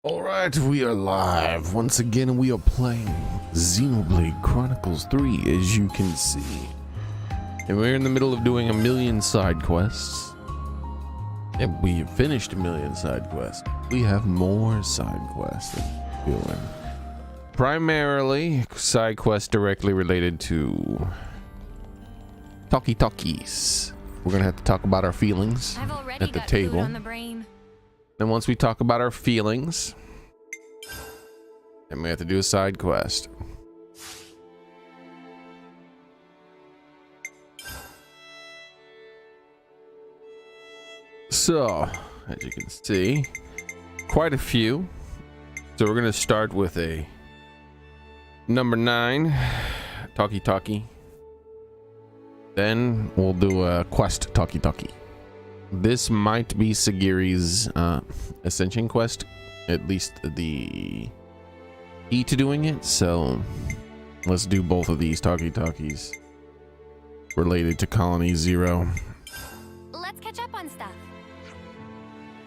Alright, we are live. Once again, we are playing Xenoblade Chronicles 3, as you can see. And we're in the middle of doing a million side quests. And we have finished a million side quests. We have more side quests that we're doing. Primarily, side quests directly related to talkies. We're going to have to talk about our feelings at the table. And once we talk about our feelings, then we have to do a side quest. So, as you can see, quite a few. So we're going to start with a number 9, talkie. Then we'll do a quest talkie. This might be Xearrik's ascension quest, at least the key to doing it. So let's do both of these talkies related to Colony 0. Let's catch up on stuff.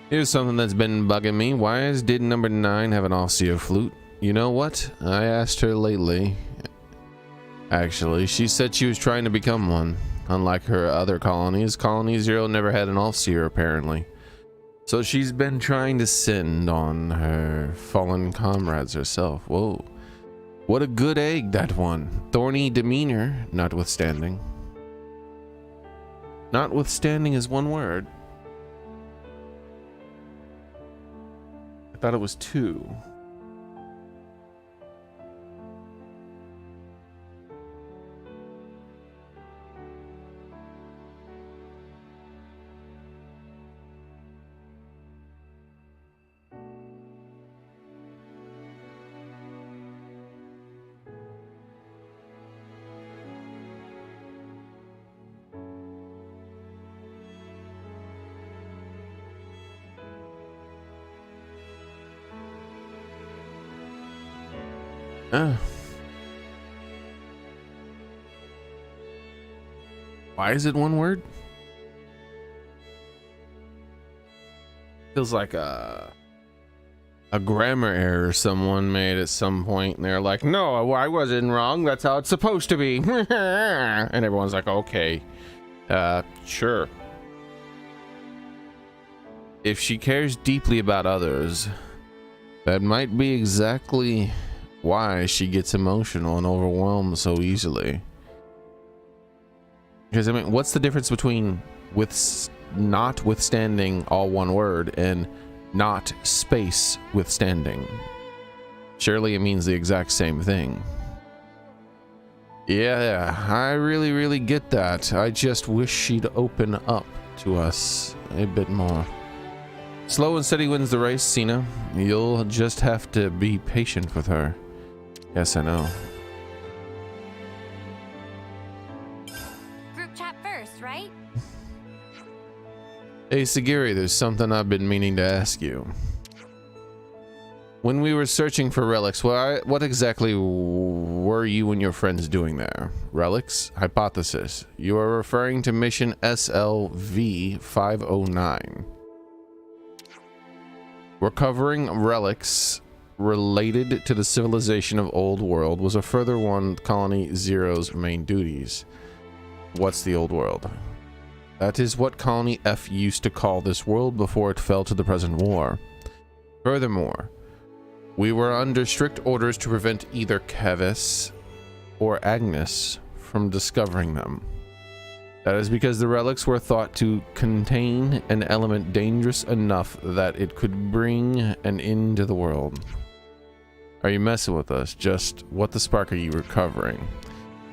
Here's something that's been bugging me. Why did number 9 have an Alceo flute? You know what? I asked her lately. Actually, she said she was trying to become one. Unlike her other colonies, Colony 0 never had an Alceo apparently. So she's been trying to send on her fallen comrades herself. Whoa. What a good egg, that one. Thorny demeanor, notwithstanding. Notwithstanding is one word. I thought it was 2. Why is it one word? Feels like a grammar error someone made at some point, and they're like, no, I wasn't wrong, that's how it's supposed to be. And everyone's like, okay, sure. If she cares deeply about others, that might be exactly why she gets emotional and overwhelmed so easily. Because I mean, what's the difference between notwithstanding, all one word, and not space withstanding? Surely it means the exact same thing. Yeah, I really get that. I just wish she'd open up to us a bit more. Slow and steady wins the race, Cena. You'll just have to be patient with her. Yes, I know. Group chat first, right? Hey, Xearrik, there's something I've been meaning to ask you. When we were searching for relics, what exactly were you and your friends doing there? Relics? Hypothesis. You are referring to mission SLV 509. Recovering relics related to the civilization of Old World was a further one of Colony 0's main duties. What's the Old World? That is what Colony F used to call this world before it fell to the present war. Furthermore, we were under strict orders to prevent either Kevis or Agnes from discovering them. That is because the relics were thought to contain an element dangerous enough that it could bring an end to the world. Are you messing with us? Just what the spark are you recovering?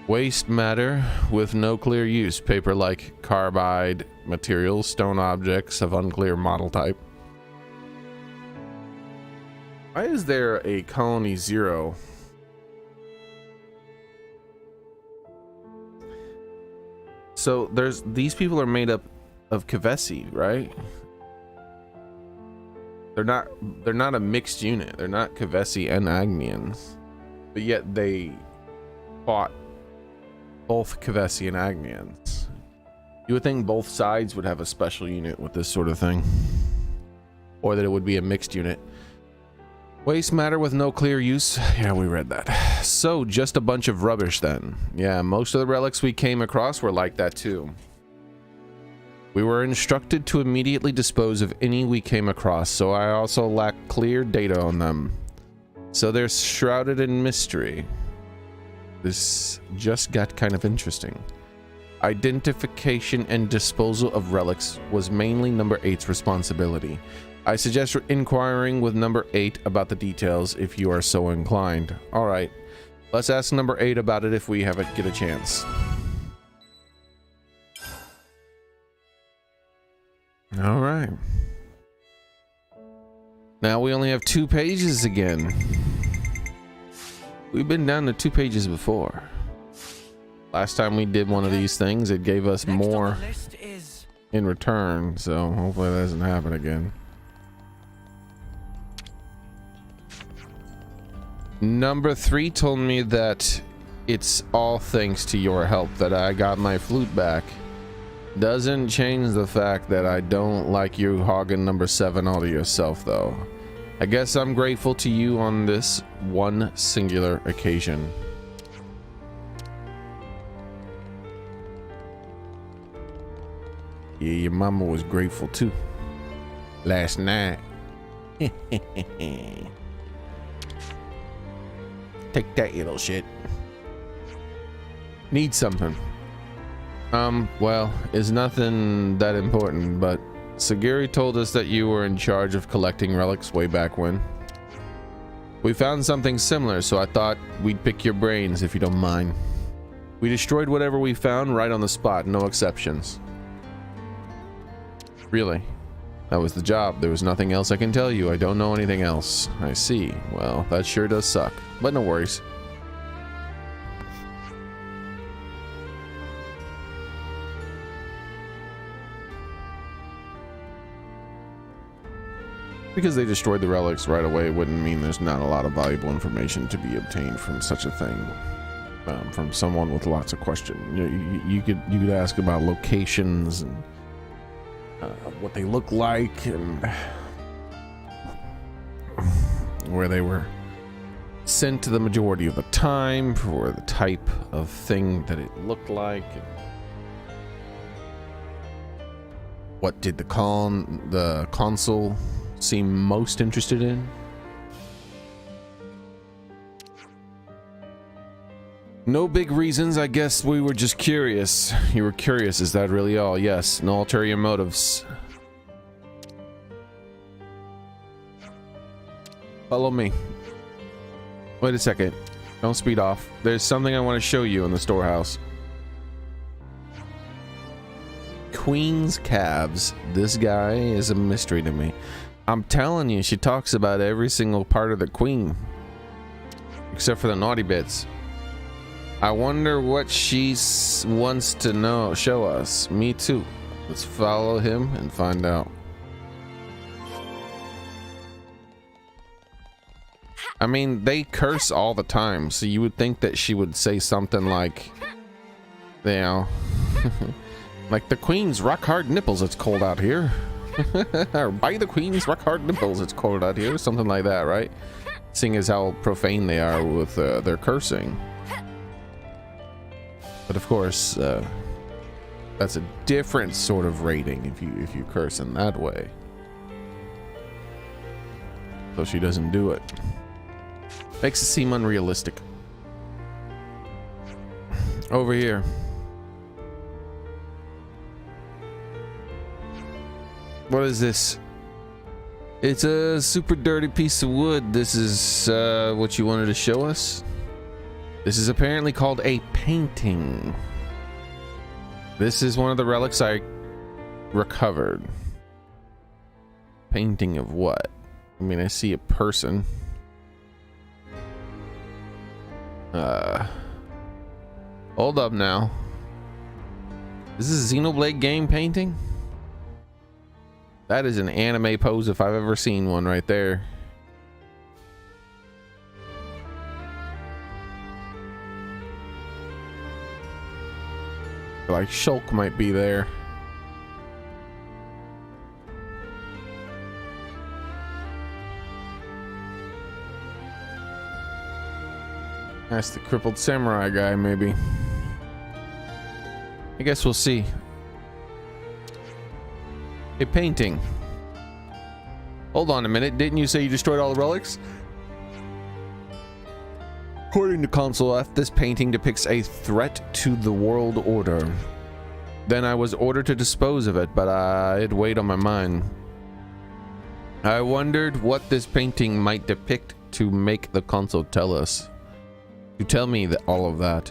Waste matter with no clear use. Paper like carbide materials, stone objects of unclear model type. Why is there a Colony 0? So these people are made up of Kevesi, right? They're not a mixed unit. They're not Kevesi and Agnians, but yet they fought both Kevesi and Agnians. You would think both sides would have a special unit with this sort of thing, or that it would be a mixed unit. Waste matter with no clear use. Yeah, we read that. So, just a bunch of rubbish then. Yeah, most of the relics we came across were like that too. We were instructed to immediately dispose of any we came across, so I also lack clear data on them. So they're shrouded in mystery. This just got kind of interesting. Identification and disposal of relics was mainly number 8's responsibility. I suggest inquiring with number 8 about the details if you are so inclined. Alright, let's ask number 8 about it if we get a chance. Alright. Now we only have 2 pages again. We've been down to 2 pages before. Last time we did one of these things, it gave us more in return, so hopefully that doesn't happen again. Number 3 told me that it's all thanks to your help that I got my flute back. Doesn't change the fact that I don't like you hogging number 7 all to yourself, though. I guess I'm grateful to you on this one singular occasion. Yeah, your mama was grateful too. Last night. Take that, you little shit. Need something. Well, it's nothing that important, but Xearrik told us that you were in charge of collecting relics way back when. We found something similar, so I thought we'd pick your brains if you don't mind. We destroyed whatever we found right on the spot, no exceptions. Really? That was the job. There was nothing else I can tell you. I don't know anything else. I see. Well, that sure does suck, but no worries. Because they destroyed the relics right away wouldn't mean there's not a lot of valuable information to be obtained from such a thing. From someone with lots of questions. You could ask about locations and what they look like and where they were sent to the majority of the time, for the type of thing that it looked like. What did the consul seem most interested in? No big reasons, I guess we were just curious. You were curious, is that really all? Yes, no ulterior motives. Follow me. Wait a second. Don't speed off. There's something I want to show you in the storehouse. Queen's calves. This guy is a mystery to me. I'm telling you, she talks about every single part of the queen. Except for the naughty bits. I wonder what she wants to show us. Me too. Let's follow him and find out. I mean, they curse all the time, so you would think that she would say something like, you know, like the queen's rock hard nipples, it's cold out here. Or by the queen's rock hard nipples, it's cold out here. Something like that, right? Seeing as how profane they are with their cursing. But of course, that's a different sort of rating if you curse in that way. So she doesn't do it. Makes it seem unrealistic. Over here. What is this? It's a super dirty piece of wood. This is what you wanted to show us? This is apparently called a painting. This is one of the relics I recovered. Painting of what? I mean, I see a person. Hold up now. Is this a Xenoblade game painting? That is an anime pose if I've ever seen one right there. Like Shulk might be there. That's the crippled samurai guy, maybe. I guess we'll see. A painting. Hold on a minute. Didn't you say you destroyed all the relics? According to Console F, this painting depicts a threat to the world order. Then I was ordered to dispose of it, but it weighed on my mind. I wondered what this painting might depict to make the console tell us. To tell me that all of that.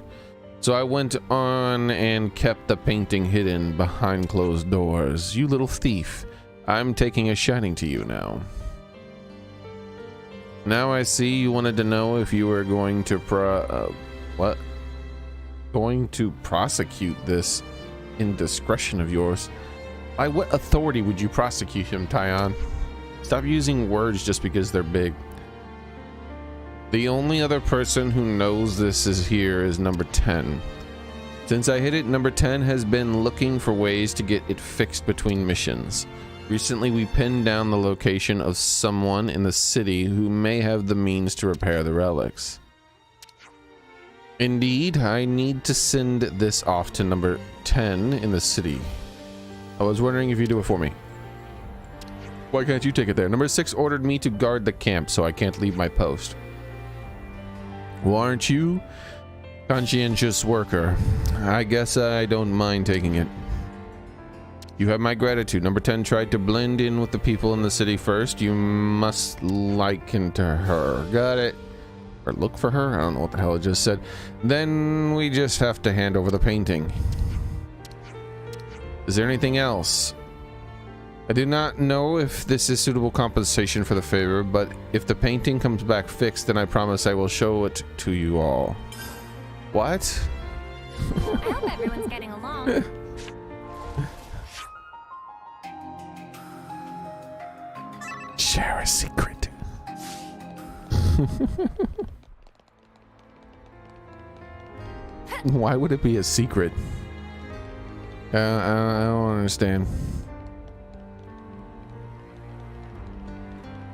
So I went on and kept the painting hidden behind closed doors. You little thief. I'm taking a shining to you now. Now I see you wanted to know if you were going to Going to prosecute this indiscretion of yours. By what authority would you prosecute him, Tyon? Stop using words just because they're big. The only other person who knows this is here is number 10. Since I hit it, number 10 has been looking for ways to get it fixed between missions. Recently, we pinned down the location of someone in the city who may have the means to repair the relics. Indeed, I need to send this off to number 10 in the city. I was wondering if you'd do it for me. Why can't you take it there? Number 6 ordered me to guard the camp, so I can't leave my post. Well, aren't you? Conscientious worker. I guess I don't mind taking it. You have my gratitude. Number 10 tried to blend in with the people in the city first. You must liken to her. Got it. Or look for her? I don't know what the hell it just said. Then we just have to hand over the painting. Is there anything else? I do not know if this is suitable compensation for the favor, but if the painting comes back fixed, then I promise I will show it to you all. What? I hope everyone's getting along. Share a secret. Why would it be a secret? I don't understand.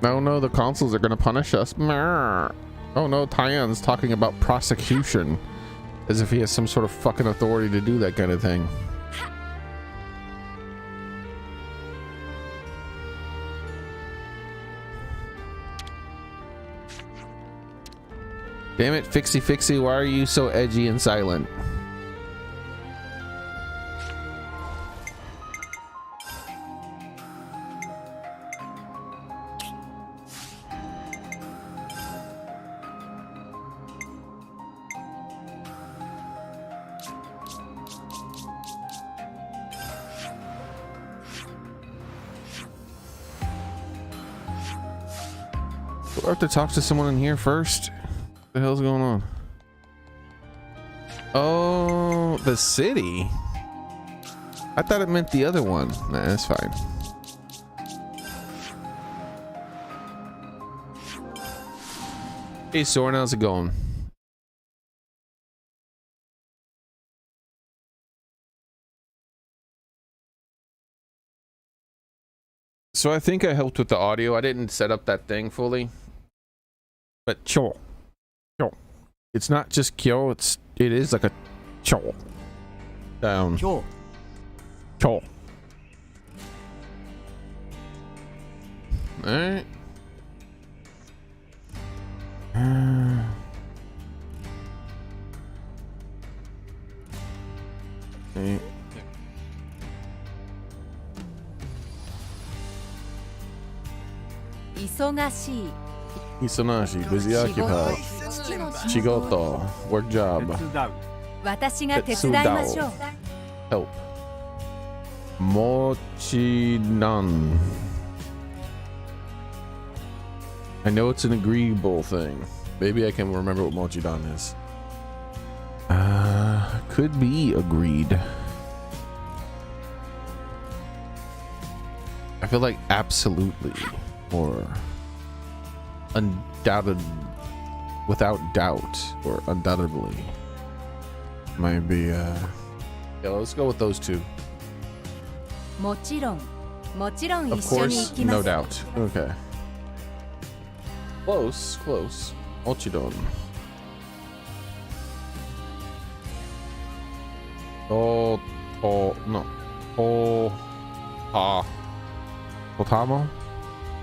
Oh no, the consuls are gonna punish us. Oh no, Tyon's talking about prosecution. As if he has some sort of fucking authority to do that kind of thing. Damn it, Fixie, why are you so edgy and silent? Do I have to talk to someone in here first? What the hell's going on? Oh, the city? I thought it meant the other one. Nah, that's fine. Hey, Soren, how's it going? So I think I helped with the audio. I didn't set up that thing fully. But cho. It's not just kyo, it is like a cho. Down. Cho. Alright. Okay. Isonashi, busy occupied. Chigoto, work job. Tetsudao, help. Mochidan. I know it's an agreeable thing. Maybe I can remember what Mochidan is. Could be agreed. I feel like absolutely or undoubted, without doubt, or undoubtedly might be yeah, let's go with those two. Of course, no doubt. Okay. Close. Mochidon. Oh, no. Oh, Potamo?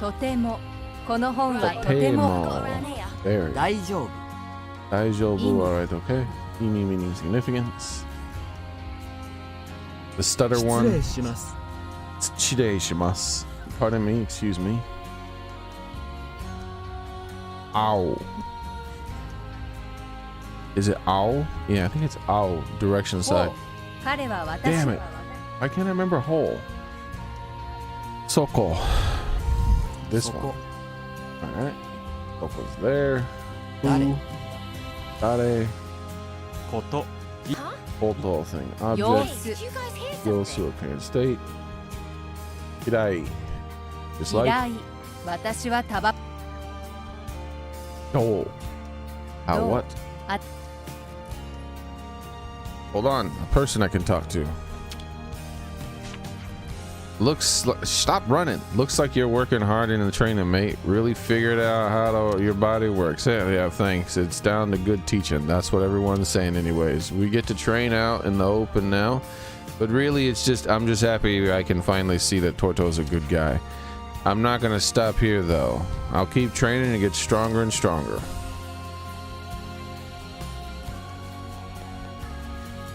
とてもこの本はとても There. 大丈夫 Daijobu, alright, okay. Ini meaning significance. The stutter 失 one. 礼します Chide shimasu. Pardon me, excuse me. Ow. Is it ow? Yeah, I think it's ow. Direction side. 彼は私 Damn it. I can't remember whole. Soko. This one. Alright. Soko's there. Who? Dare. こと Koto thing. 様 Object. 子 Did you guys hear Goes something? to apparent state. Kirai. Just 依 like. 頼私はタバ Oh. How No. what? At- Hold on. A person I can talk to. Stop running. Looks like you're working hard in the training, mate. Really figured out how your body works. Yeah, thanks. It's down to good teaching. That's what everyone's saying anyways. We get to train out in the open now. But really, it's just, I'm just happy I can finally see that Torto's a good guy. I'm not going to stop here, though. I'll keep training and get stronger and stronger.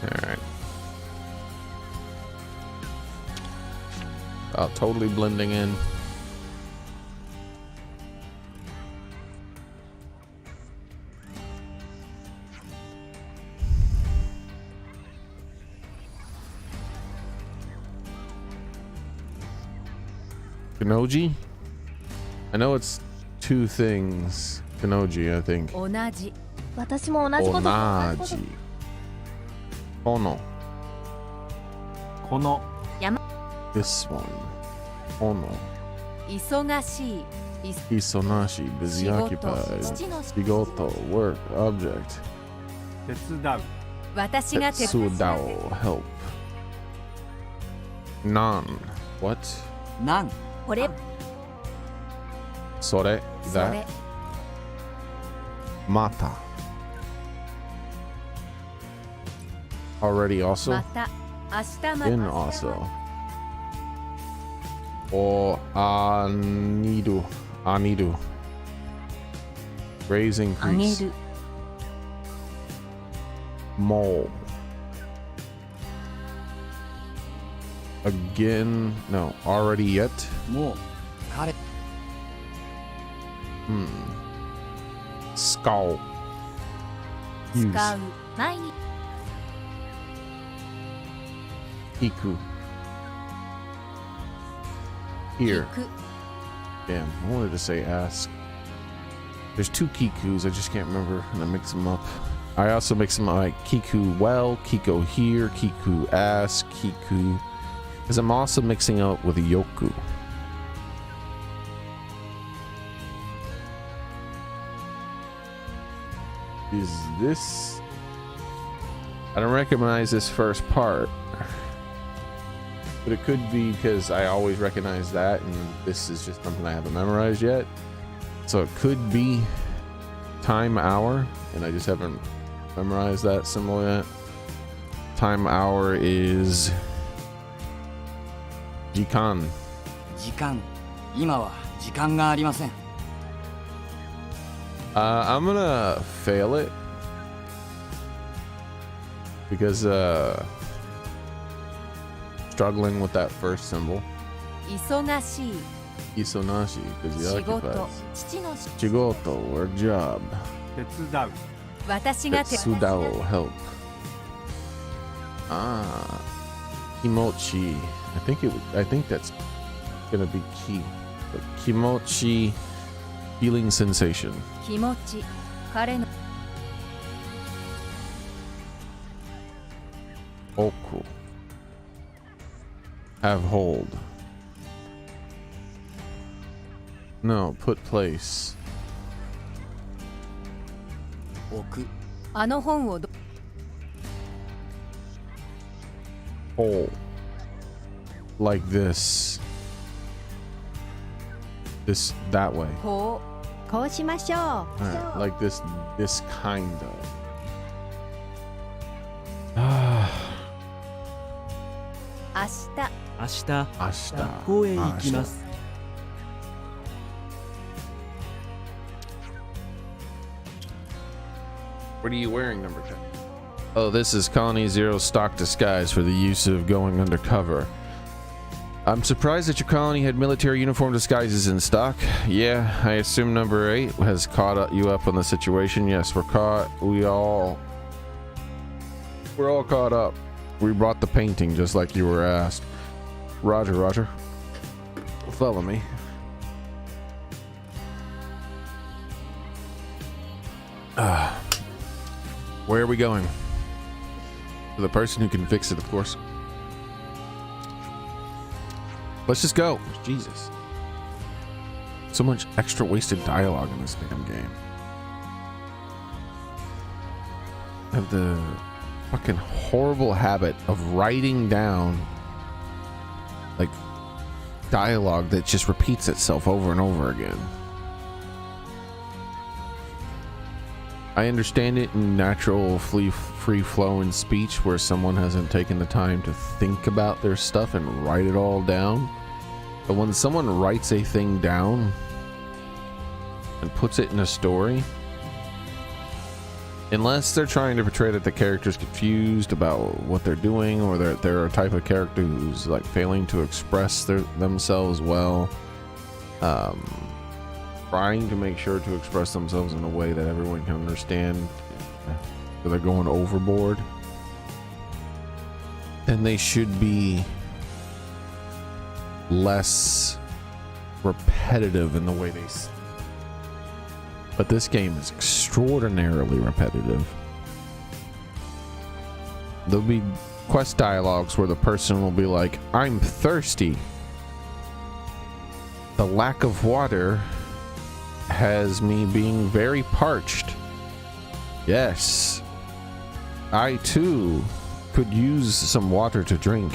Alright. Oh, totally blending in. Kanoji? I know it's two things. Kanoji, I think. 同じ私も同じこと。 Onaji. Ono. この This one. Ono. 忙しい Isonashi. Busy occupied. 父の Shigoto. Work. Object. 手伝う私が手 Tetsudao. Help. Nan. What? なんこれ Sore. それ That. Mata. Already also? また明日ま In also. Or Anidu. Anidu. Raise あげ increase. る Mole. Again. No. Already yet? もう彼 Hmm. Skull. Use. 使う毎日 Iku. Here. 行く Damn, I wanted to say ask. There's two Kikus, I just can't remember, and I mix them up. I also mix them up like Kiku well, Kiko here, Kiku ask, Kiku. Because I'm also mixing up with Yoku. Is this... I don't recognize this first part. But it could be because I always recognize that and this is just something I haven't memorized yet. So it could be time hour and I just haven't memorized that symbol yet. Time hour is Jikan. 時間今は時間がありません I'm gonna fail it because struggling with that first symbol. 忙しい Isonashi, because he 仕事 occupies. 父の Chigoto, work job. 手伝う私が手 Sudao, help. Ah, Kimochi. I think that's gonna be key. But Kimochi, feeling sensation. 気持ち彼の Oku. Have hold. No, put place. 置くあの本をど Hole. Like this. That way. ここうしましょう。 Alright, like this kind of. Ah, 明日明日明日学校へ行きます What are you wearing, number 10? Oh, this is Colony Zero's stock disguise for the use of going undercover. I'm surprised that your colony had military uniform disguises in stock. Yeah, I assume number 8 has caught you up on the situation. Yes, we're all caught up. We brought the painting just like you were asked. Roger, roger. Follow me. Where are we going? To the person who can fix it, of course. Let's just go. Jesus. So much extra wasted dialogue in this damn game. I have the fucking horrible habit of writing down like dialogue that just repeats itself over and over again. I understand it in natural free flow in speech where someone hasn't taken the time to think about their stuff and write it all down. But when someone writes a thing down and puts it in a story, unless they're trying to portray that the character's confused about what they're doing, or they're a type of character who's like failing to express themselves well, trying to make sure to express themselves in a way that everyone can understand, so they're going overboard, then they should be less repetitive in the way they speak. But this game is extraordinarily repetitive. There'll be quest dialogues where the person will be like, I'm thirsty. The lack of water has me being very parched. Yes, I too could use some water to drink.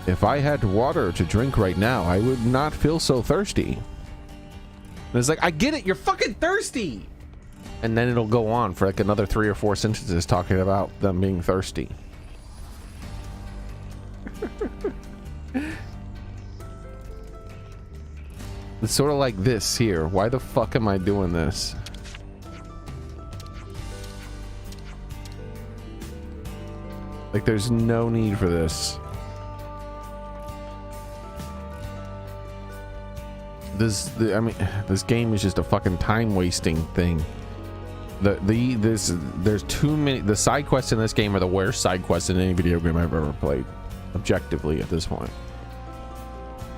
If I had water to drink right now, I would not feel so thirsty. And it's like, I get it, you're fucking thirsty. And then it'll go on for like another 3 or 4 sentences talking about them being thirsty. It's sort of like this here. Why the fuck am I doing this? Like, there's no need for this. I mean, this game is just a fucking time wasting thing. There's too many. The side quests in this game are the worst side quests in any video game I've ever played, objectively at this point.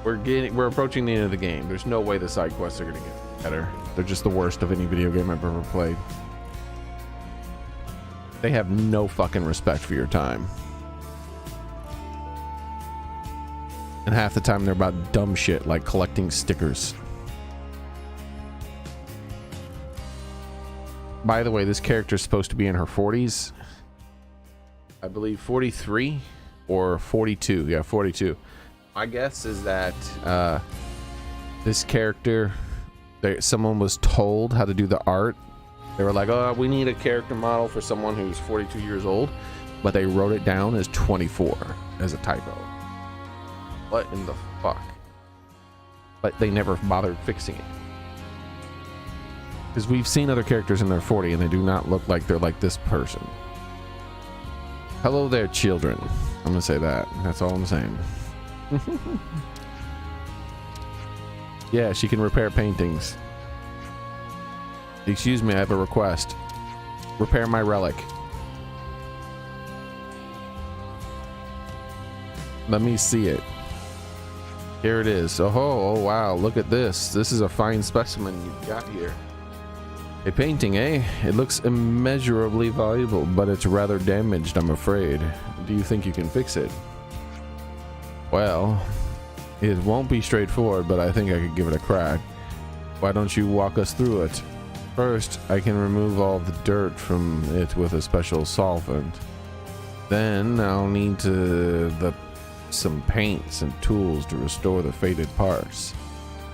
We're approaching the end of the game. There's no way the side quests are gonna get better. They're just the worst of any video game I've ever played. They have no fucking respect for your time. And half the time they're about dumb shit like collecting stickers. By the way, this character is supposed to be in her 40s. I believe 43 or 42. Yeah, 42. My guess is that this character, someone was told how to do the art. They were like, oh, we need a character model for someone who's 42 years old. But they wrote it down as 24 as a typo. What in the fuck? But they never bothered fixing it. Because we've seen other characters in their 40 and they do not look like they're like this person. Hello there, children. I'm gonna say that. That's all I'm saying. Yeah, she can repair paintings. Excuse me, I have a request. Repair my relic. Let me see it. Here it is. Oh wow, look at this. This is a fine specimen you've got here. A painting, eh? It looks immeasurably valuable, but it's rather damaged, I'm afraid. Do you think you can fix it? Well, it won't be straightforward, but I think I could give it a crack. Why don't you walk us through it? First, I can remove all the dirt from it with a special solvent. Then I'll need some paints and tools to restore the faded parts.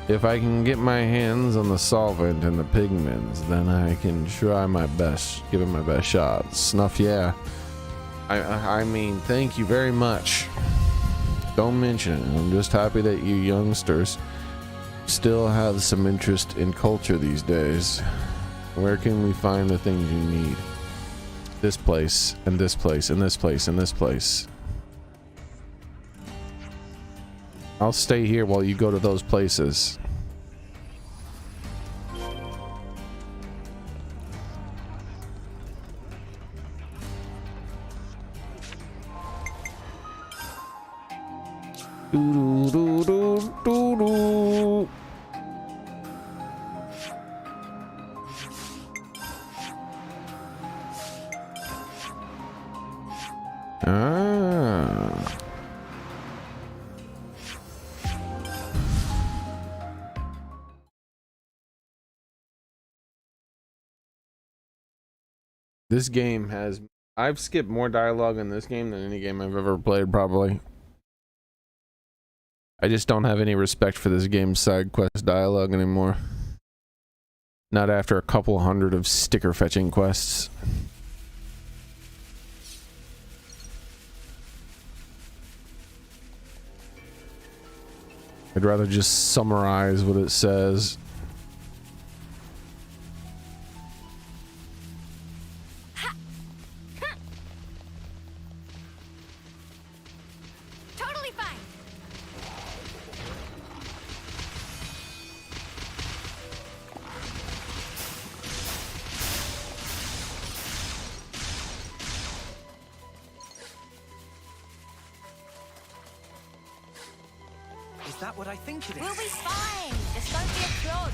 If I can get my hands on the solvent and the pigments, then I can try my best, give it my best shot. Snuff, yeah. I mean, thank you very much. Don't mention it. I'm just happy that you youngsters still have some interest in culture these days. Where can we find the things you need? This place, and this place, and this place, and this place. I'll stay here while you go to those places. Doo doo doo doo doo. Ah. This game has... I've skipped more dialogue in this game than any game I've ever played, probably. I just don't have any respect for this game's side quest dialogue anymore. Not after a couple hundred of sticker fetching quests. I'd rather just summarize what it says. Totally fine. Is that what I think it is? We'll be fine. This won't be a clog.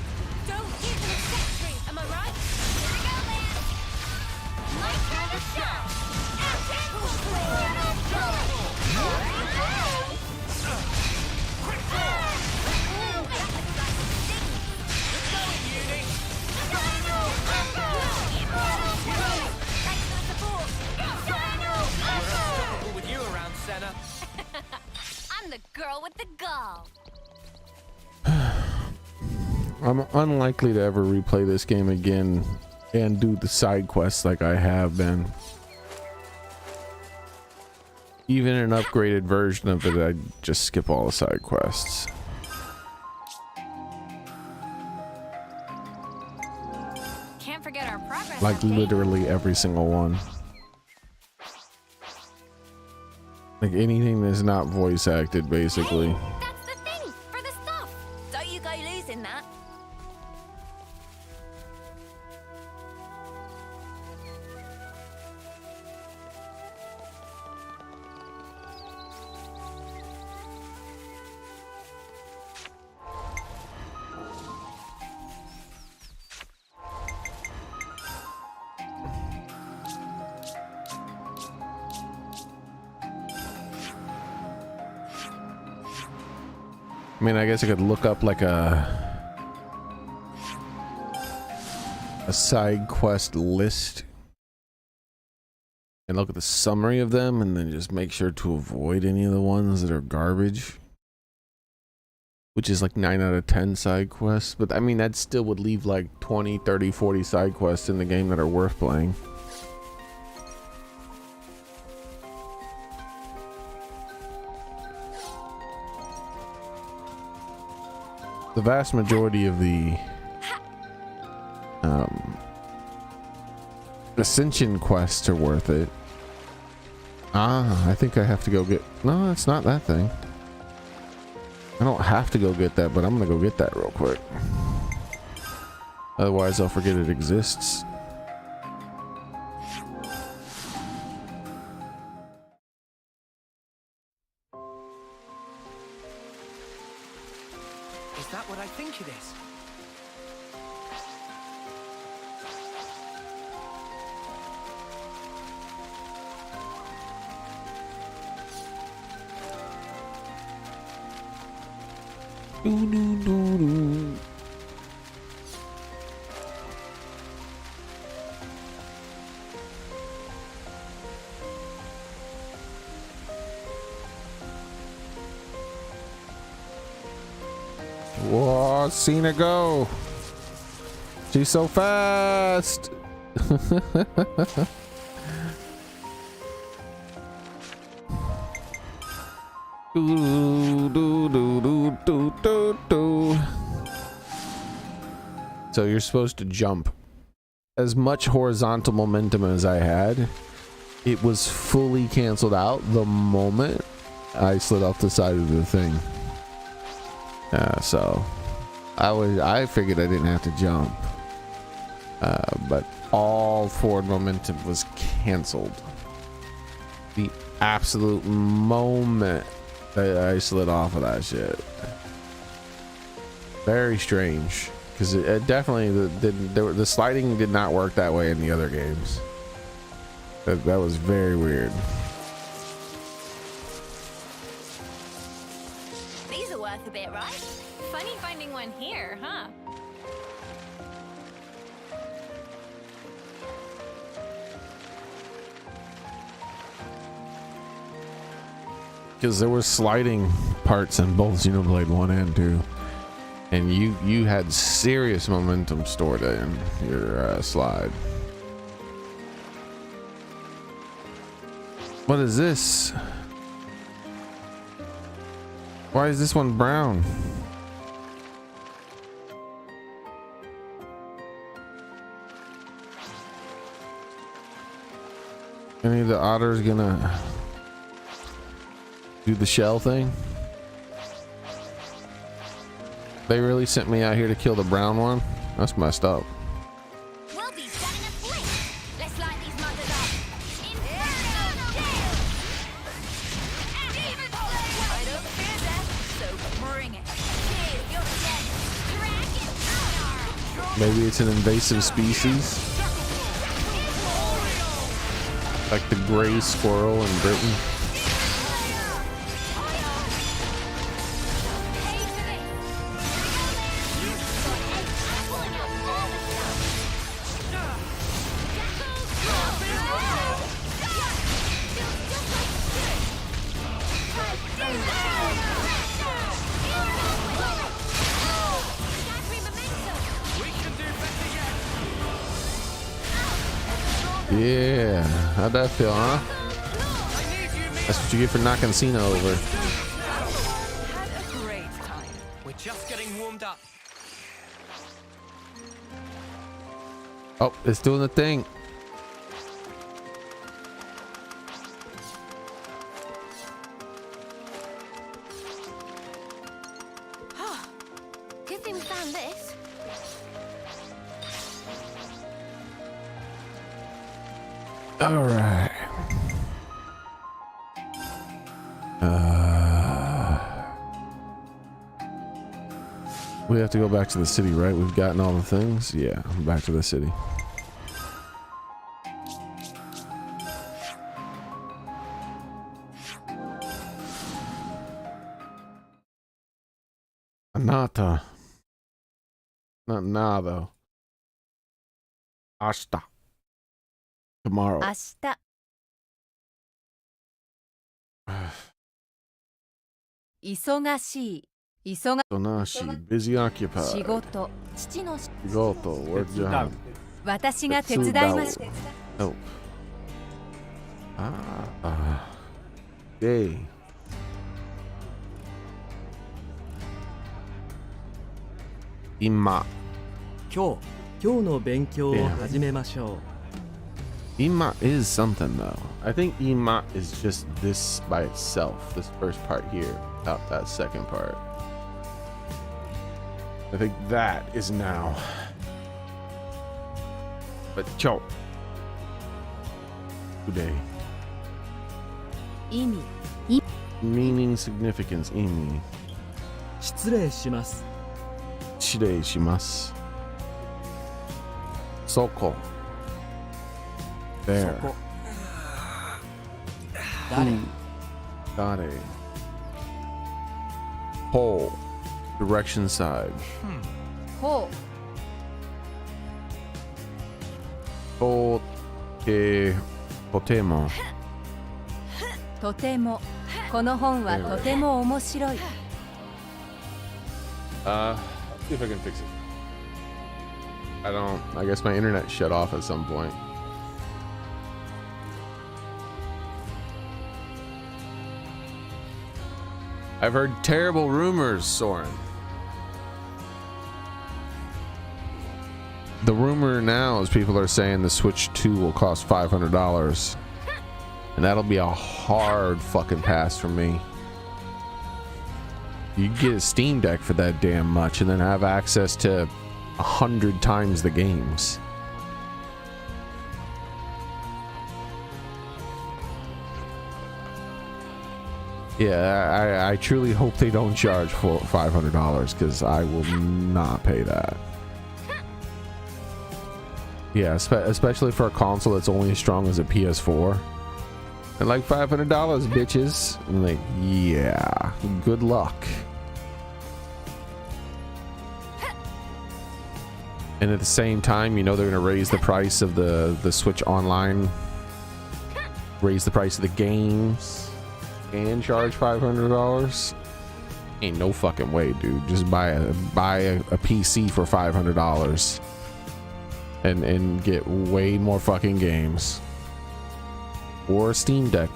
Don't give them a victory. Am I right? Here we go, man. My turn to shine. With you around, Senna. I'm the girl with the gall. I'm unlikely to ever replay this game again and do the side quests like I have been. Even an upgraded version of it, I'd just skip all the side quests. Can't forget our progress. Like update. literally every single one. Like anything that's not voice acted, basically. Hey, that's the thing for the stuff. Don't you go losing that. I mean, I guess I could look up like a side quest list and look at the summary of them and then just make sure to avoid any of the ones that are garbage, which is like 9 out of 10 side quests. But I mean, that still would leave like 20, 30, 40 side quests in the game that are worth playing. The vast majority of the Ascension quests are worth it. Ah, I think I have to go get... No, it's not that thing. I don't have to go get that, but I'm gonna go get that real quick. Otherwise, I'll forget it exists. Is that what I think it is? Whoa, Cena go. She's so fast. Do, do, do, do, do, do, do. So you're supposed to jump. As much horizontal momentum as I had, it was fully canceled out the moment I slid off the side of the thing. So I figured I didn't have to jump, but all forward momentum was canceled the absolute moment that I slid off of that shit. Very strange, because it definitely the sliding did not work that way in the other games. That was very weird. These are worth a bit, right? Funny finding one here, huh? Because there were sliding parts in both Xenoblade 1 and 2, and you had serious momentum stored in your slide. What is this? Why is this one brown? Any of the otters gonna do the shell thing? They really sent me out here to kill the brown one? That's messed up. We'll be set in a blink. Let's light these mothers up. Inferno gale! Demon Slayer! I don't fear death, so bring it. Here's your death. Dragon Honor! Maybe it's an invasive species, like the gray squirrel in Britain. Yeah, how'd that feel, huh? That's what you get for knocking Xena over. Had a great time. We're just getting warmed up. Oh, it's doing the thing. Good thing we found this. All right. We have to go back to the city, right? We've gotten all the things. Yeah, back to the city. Anata. Not now, though. Ashta. Tomorrow. 明日 忙しい Sonashi, busy occupied. 仕事父の Goto, work job. 私が手伝いまし Help. Yay. 今今日の勉強を始めましょう。Ima is something though. I think Ima is just this by itself. This first part here, without that second part. I think that is now. But cho. Today. 意味 Meaning, significance, imi. 失礼します。 Shirei shimasu. Soko. There. そこ。誰？ Dare. Pole. Direction side. ほ Potemo. うとてもこの本はとても面白い Let's see if I can fix it. I guess my internet shut off at some point. I've heard terrible rumors, Soren. The rumor now is people are saying the Switch 2 will cost $500. And that'll be a hard fucking pass for me. You get a Steam Deck for that damn much and then have access to 100 times the games. Yeah, I truly hope they don't charge for $500 because I will not pay that. Yeah, especially for a console that's only as strong as a PS4. And like $500, bitches. I'm like, yeah, good luck. And at the same time, you know they're gonna raise the price of the Switch Online, raise the price of the games, and charge $500. Ain't no fucking way, dude. Just buy a PC for $500 and get way more fucking games. Or a Steam Deck.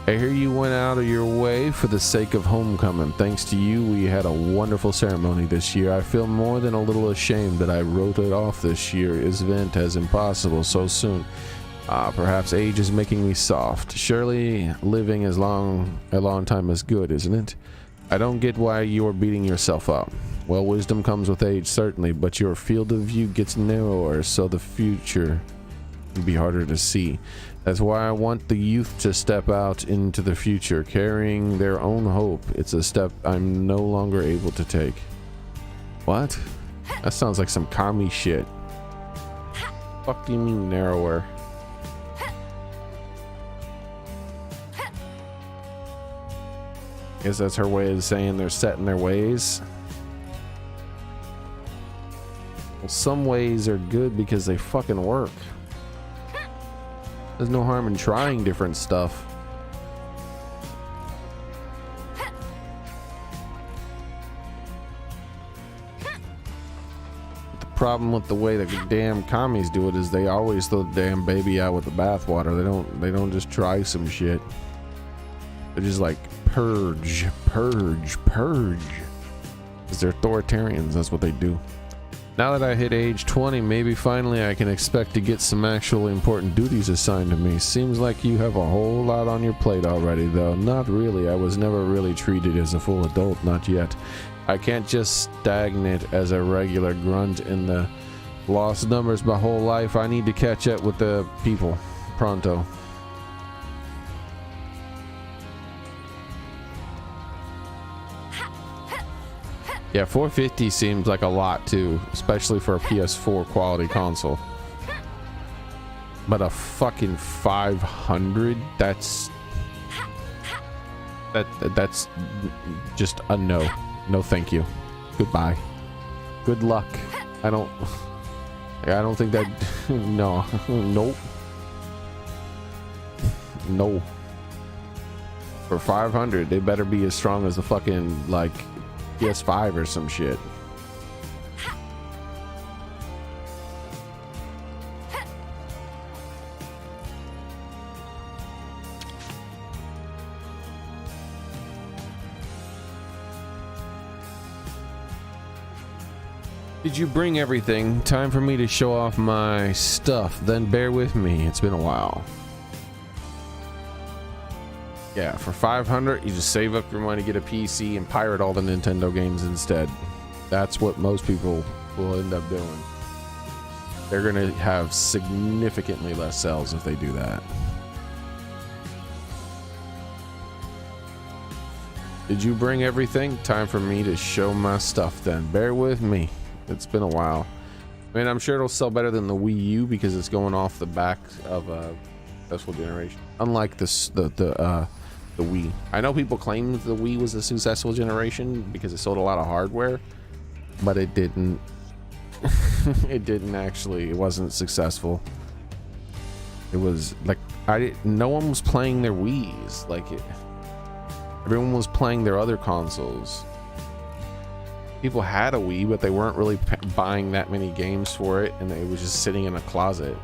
I hear you went out of your way for the sake of homecoming. Thanks to you, we had a wonderful ceremony this year. I feel more than a little ashamed that I wrote it off this year's event as impossible so soon. Perhaps age is making me soft. Surely living a long time is good, isn't it? I don't get why you're beating yourself up. Well, wisdom comes with age, certainly, but your field of view gets narrower, so the future can be harder to see. That's why I want the youth to step out into the future, carrying their own hope. It's a step I'm no longer able to take. What? That sounds like some commie shit. Fuck do you mean narrower? Guess that's her way of saying they're set in their ways. Well, some ways are good because they fucking work. There's no harm in trying different stuff. The problem with the way the damn commies do it is they always throw the damn baby out with the bathwater. They don't just try some shit. They're just like purge. Because they're authoritarians, that's what they do. Now that I hit age 20, maybe finally I can expect to get some actual important duties assigned to me. Seems like you have a whole lot on your plate already, though. Not really. I was never really treated as a full adult, not yet. I can't just stagnate as a regular grunt in the lost numbers my whole life. I need to catch up with the people. Pronto. Yeah, $450 seems like a lot too, especially for a PS4 quality console. But a fucking $500, that's just a no. No, thank you. Goodbye. Good luck. I don't think that. No. Nope. No. For $500, they better be as strong as the fucking like PS5 or some shit. Did you bring everything? Time for me to show off my stuff. Then bear with me. It's been a while. Yeah, for $500, you just save up your money, get a PC, and pirate all the Nintendo games instead. That's what most people will end up doing. They're gonna have significantly less sales if they do that. Did you bring everything? Time for me to show my stuff then. Bear with me. It's been a while. I mean, I'm sure it'll sell better than the Wii U because it's going off the back of a successful generation. Unlike this, the Wii. I know people claim the Wii was a successful generation because it sold a lot of hardware, but it didn't. It didn't actually. It wasn't successful. It was like no one was playing their Wiis. Everyone was playing their other consoles. People had a Wii, but they weren't really buying that many games for it, and it was just sitting in a closet.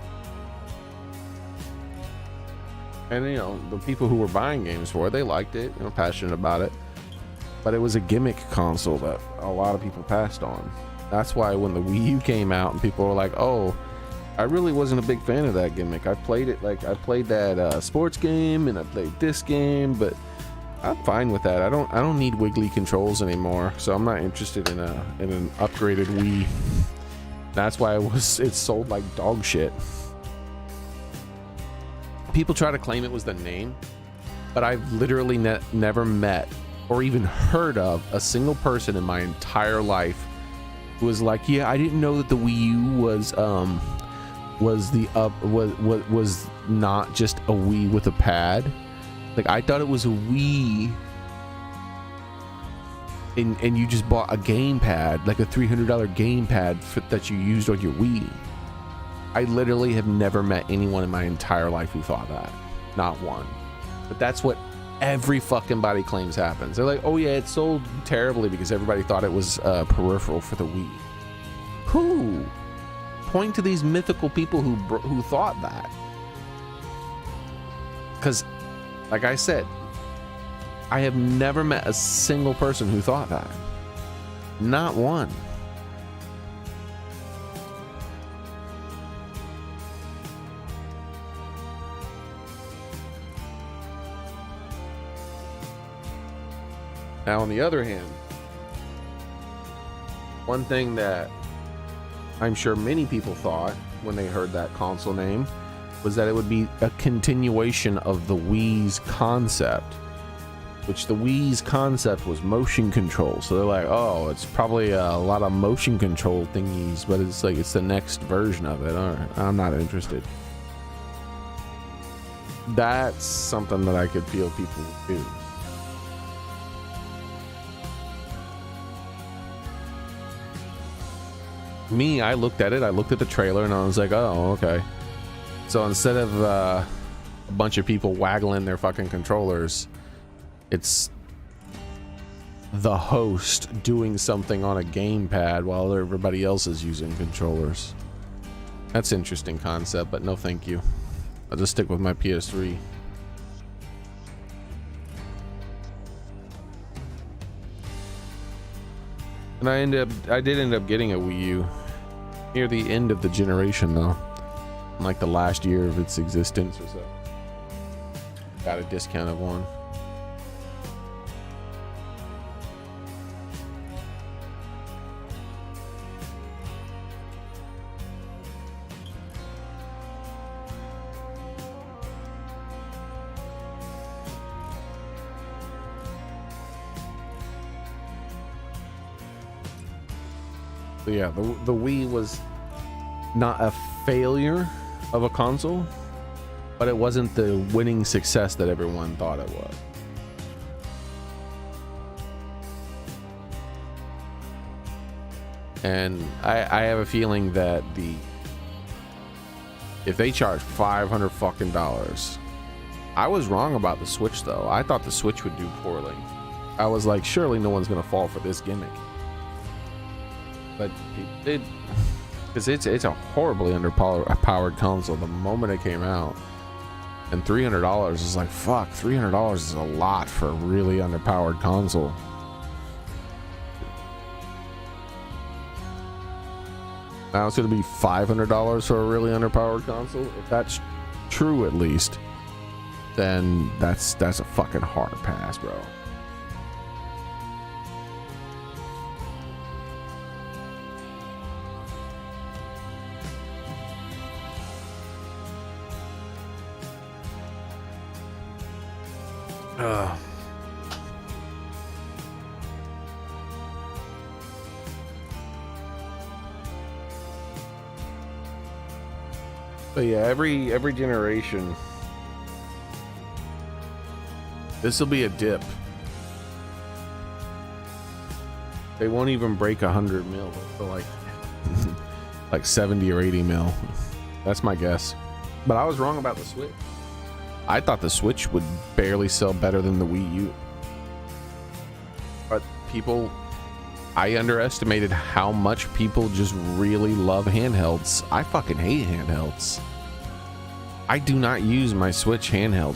And you know, the people who were buying games for it, they liked it, you know, passionate about it. but it was a gimmick console that a lot of people passed on. That's why when the Wii U came out and people were like, oh, I really wasn't a big fan of that gimmick. I played it, like I played that sports game and I played this game, but I'm fine with that. I don't need wiggly controls anymore, so I'm not interested in an upgraded Wii. That's why it sold like dog shit. People try to claim it was the name, but I've literally never met or even heard of a single person in my entire life who was like, yeah, I didn't know that the Wii U was not just a Wii with a pad. Like, I thought it was a Wii and you just bought a gamepad, like a $300 gamepad that you used on your Wii. I literally have never met anyone in my entire life who thought that. Not one. But that's what every fucking body claims happens. They're like, oh yeah, it sold terribly because everybody thought it was peripheral for the Wii. Who? Point to these mythical people who thought that. Because, like I said, I have never met a single person who thought that. Not one. Now, on the other hand, one thing that I'm sure many people thought when they heard that console name was that it would be a continuation of the Wii's concept, which the Wii's concept was motion control. So they're like, oh, it's probably a lot of motion control thingies, but it's like it's the next version of it. All right, I'm not interested. That's something that I could feel people would do. Me, I looked at the trailer and I was like, oh, okay. So instead of a bunch of people waggling their fucking controllers, it's the host doing something on a gamepad while everybody else is using controllers. That's an interesting concept, but no thank you. I'll just stick with my PS3. And I did end up getting a Wii U near the end of the generation, though, like the last year of its existence or so. Got a discount of one. So yeah, the Wii was not a failure of a console, but it wasn't the winning success that everyone thought it was. And I have a feeling that if they charge $500 fucking dollars, I was wrong about the Switch though. I thought the Switch would do poorly. I was like, surely no one's gonna fall for this gimmick. But it did, because it's a horribly underpowered console the moment it came out, and $300 is like, fuck, $300 is a lot for a really underpowered console. Now it's gonna be $500 for a really underpowered console. If that's true, at least, then that's a fucking hard pass, bro. But yeah, every generation, this will be a dip. They won't even break 100 mil for like 70 or 80 mil. That's my guess. But I was wrong about the Switch. I thought the Switch would barely sell better than the Wii U. But I underestimated how much people just really love handhelds. I fucking hate handhelds. I do not use my Switch handheld.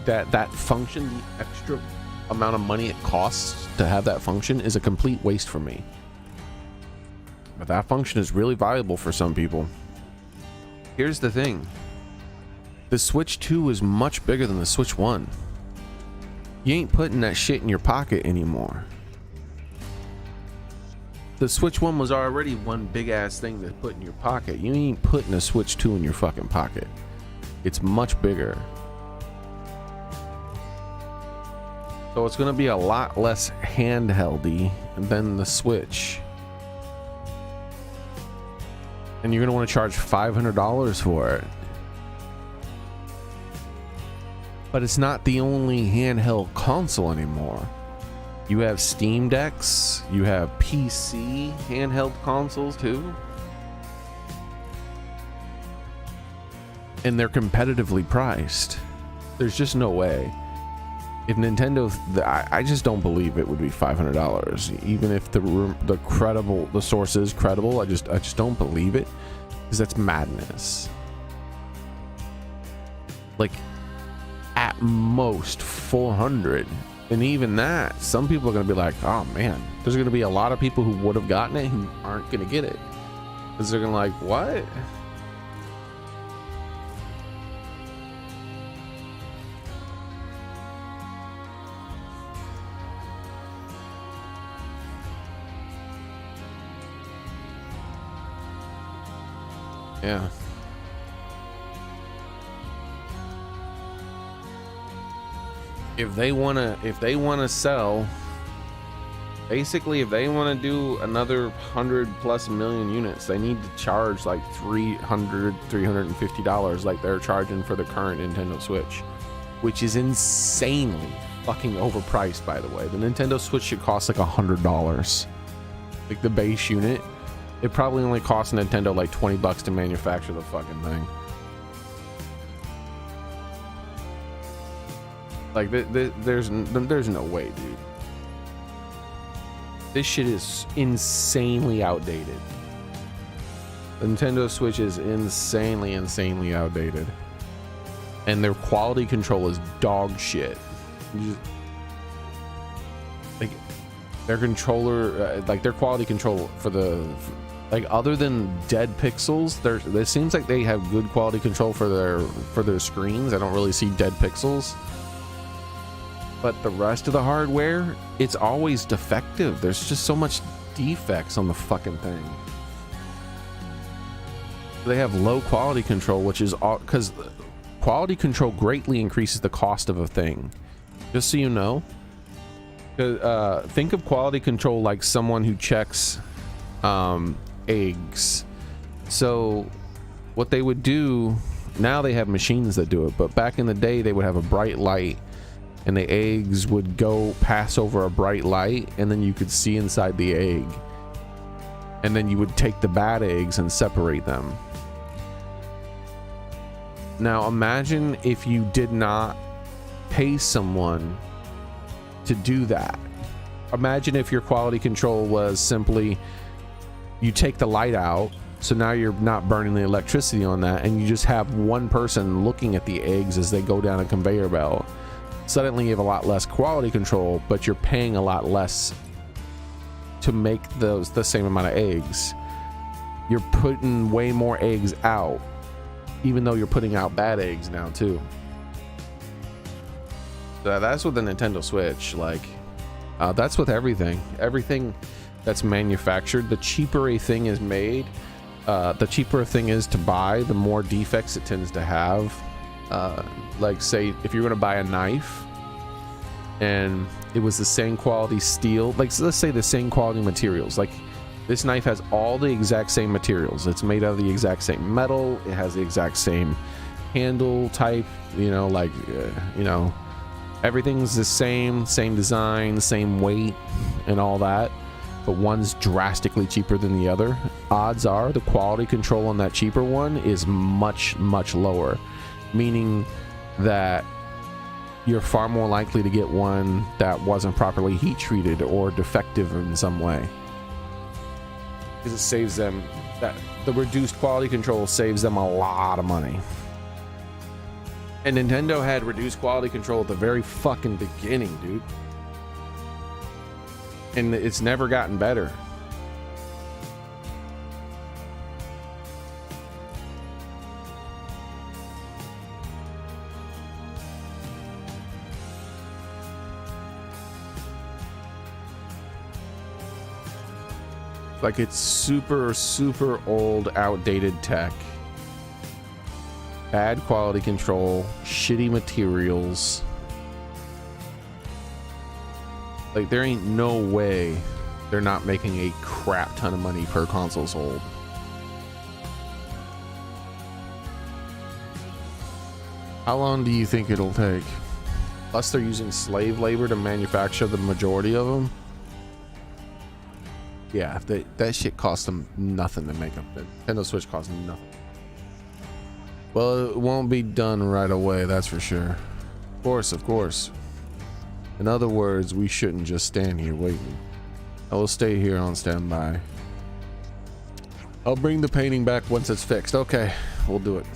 That function, the extra amount of money it costs to have that function is a complete waste for me. But that function is really valuable for some people. Here's the thing. The Switch 2 is much bigger than the Switch 1. You ain't putting that shit in your pocket anymore. The Switch 1 was already one big ass thing to put in your pocket. You ain't putting a Switch 2 in your fucking pocket. It's much bigger. So it's gonna be a lot less handheldy than the Switch. And you're gonna want to charge $500 for it. But it's not the only handheld console anymore. You have Steam Decks, you have PC handheld consoles too. And they're competitively priced. There's just no way. If Nintendo, I just don't believe it would be $500. Even if the source is credible, I just don't believe it, because that's madness. Like, at most 400, and even that, some people are gonna be like, oh man, there's gonna be a lot of people who would have gotten it who aren't gonna get it, because they're gonna like, what? Yeah. If they wanna sell, basically, if they wanna do another 100+ million units, they need to charge like $350 like they're charging for the current Nintendo Switch, which is insanely fucking overpriced, by the way. The Nintendo Switch should cost like $100, like the base unit. It probably only costs Nintendo like $20 to manufacture the fucking thing. Like, there's no way, dude. This shit is insanely outdated. The Nintendo Switch is insanely outdated. And their quality control is dog shit. Like, their controller, like their quality control for the, like, other than dead pixels, it seems like they have good quality control for their screens. I don't really see dead pixels. But the rest of the hardware, it's always defective. There's just so much defects on the fucking thing. They have low quality control, which is all because quality control greatly increases the cost of a thing. Just so you know, think of quality control like someone who checks eggs. So what they would do, now they have machines that do it, but back in the day they would have a bright light, and the eggs would go pass over a bright light, and then you could see inside the egg, and then you would take the bad eggs and separate them. Now imagine if you did not pay someone to do that. Imagine if your quality control was simply, you take the light out, so now you're not burning the electricity on that, and you just have one person looking at the eggs as they go down a conveyor belt. Suddenly you have a lot less quality control, but you're paying a lot less to make the same amount of eggs. You're putting way more eggs out, even though you're putting out bad eggs now too. So that's with the Nintendo Switch. Like, that's with everything that's manufactured. The cheaper a thing is made, the cheaper a thing is to buy, the more defects it tends to have. Like, say if you're gonna buy a knife and it was the same quality steel, like, so let's say the same quality materials, like this knife has all the exact same materials, it's made out of the exact same metal, it has the exact same handle type, you know, like you know, everything's the same design, same weight and all that, but one's drastically cheaper than the other. Odds are the quality control on that cheaper one is much lower, meaning that you're far more likely to get one that wasn't properly heat treated or defective in some way, because it saves them, that the reduced quality control saves them a lot of money. And Nintendo had reduced quality control at the very fucking beginning, dude. And it's never gotten better. Like, it's super, super old, outdated tech. Bad quality control, shitty materials. Like, there ain't no way they're not making a crap ton of money per console sold. How long do you think it'll take? Plus, they're using slave labor to manufacture the majority of them. Yeah, that shit costs them nothing to make up. The Nintendo Switch costs nothing. Well, it won't be done right away, that's for sure. Of course, of course. In other words, we shouldn't just stand here waiting. I will stay here on standby. I'll bring the painting back once it's fixed. Okay, we'll do it.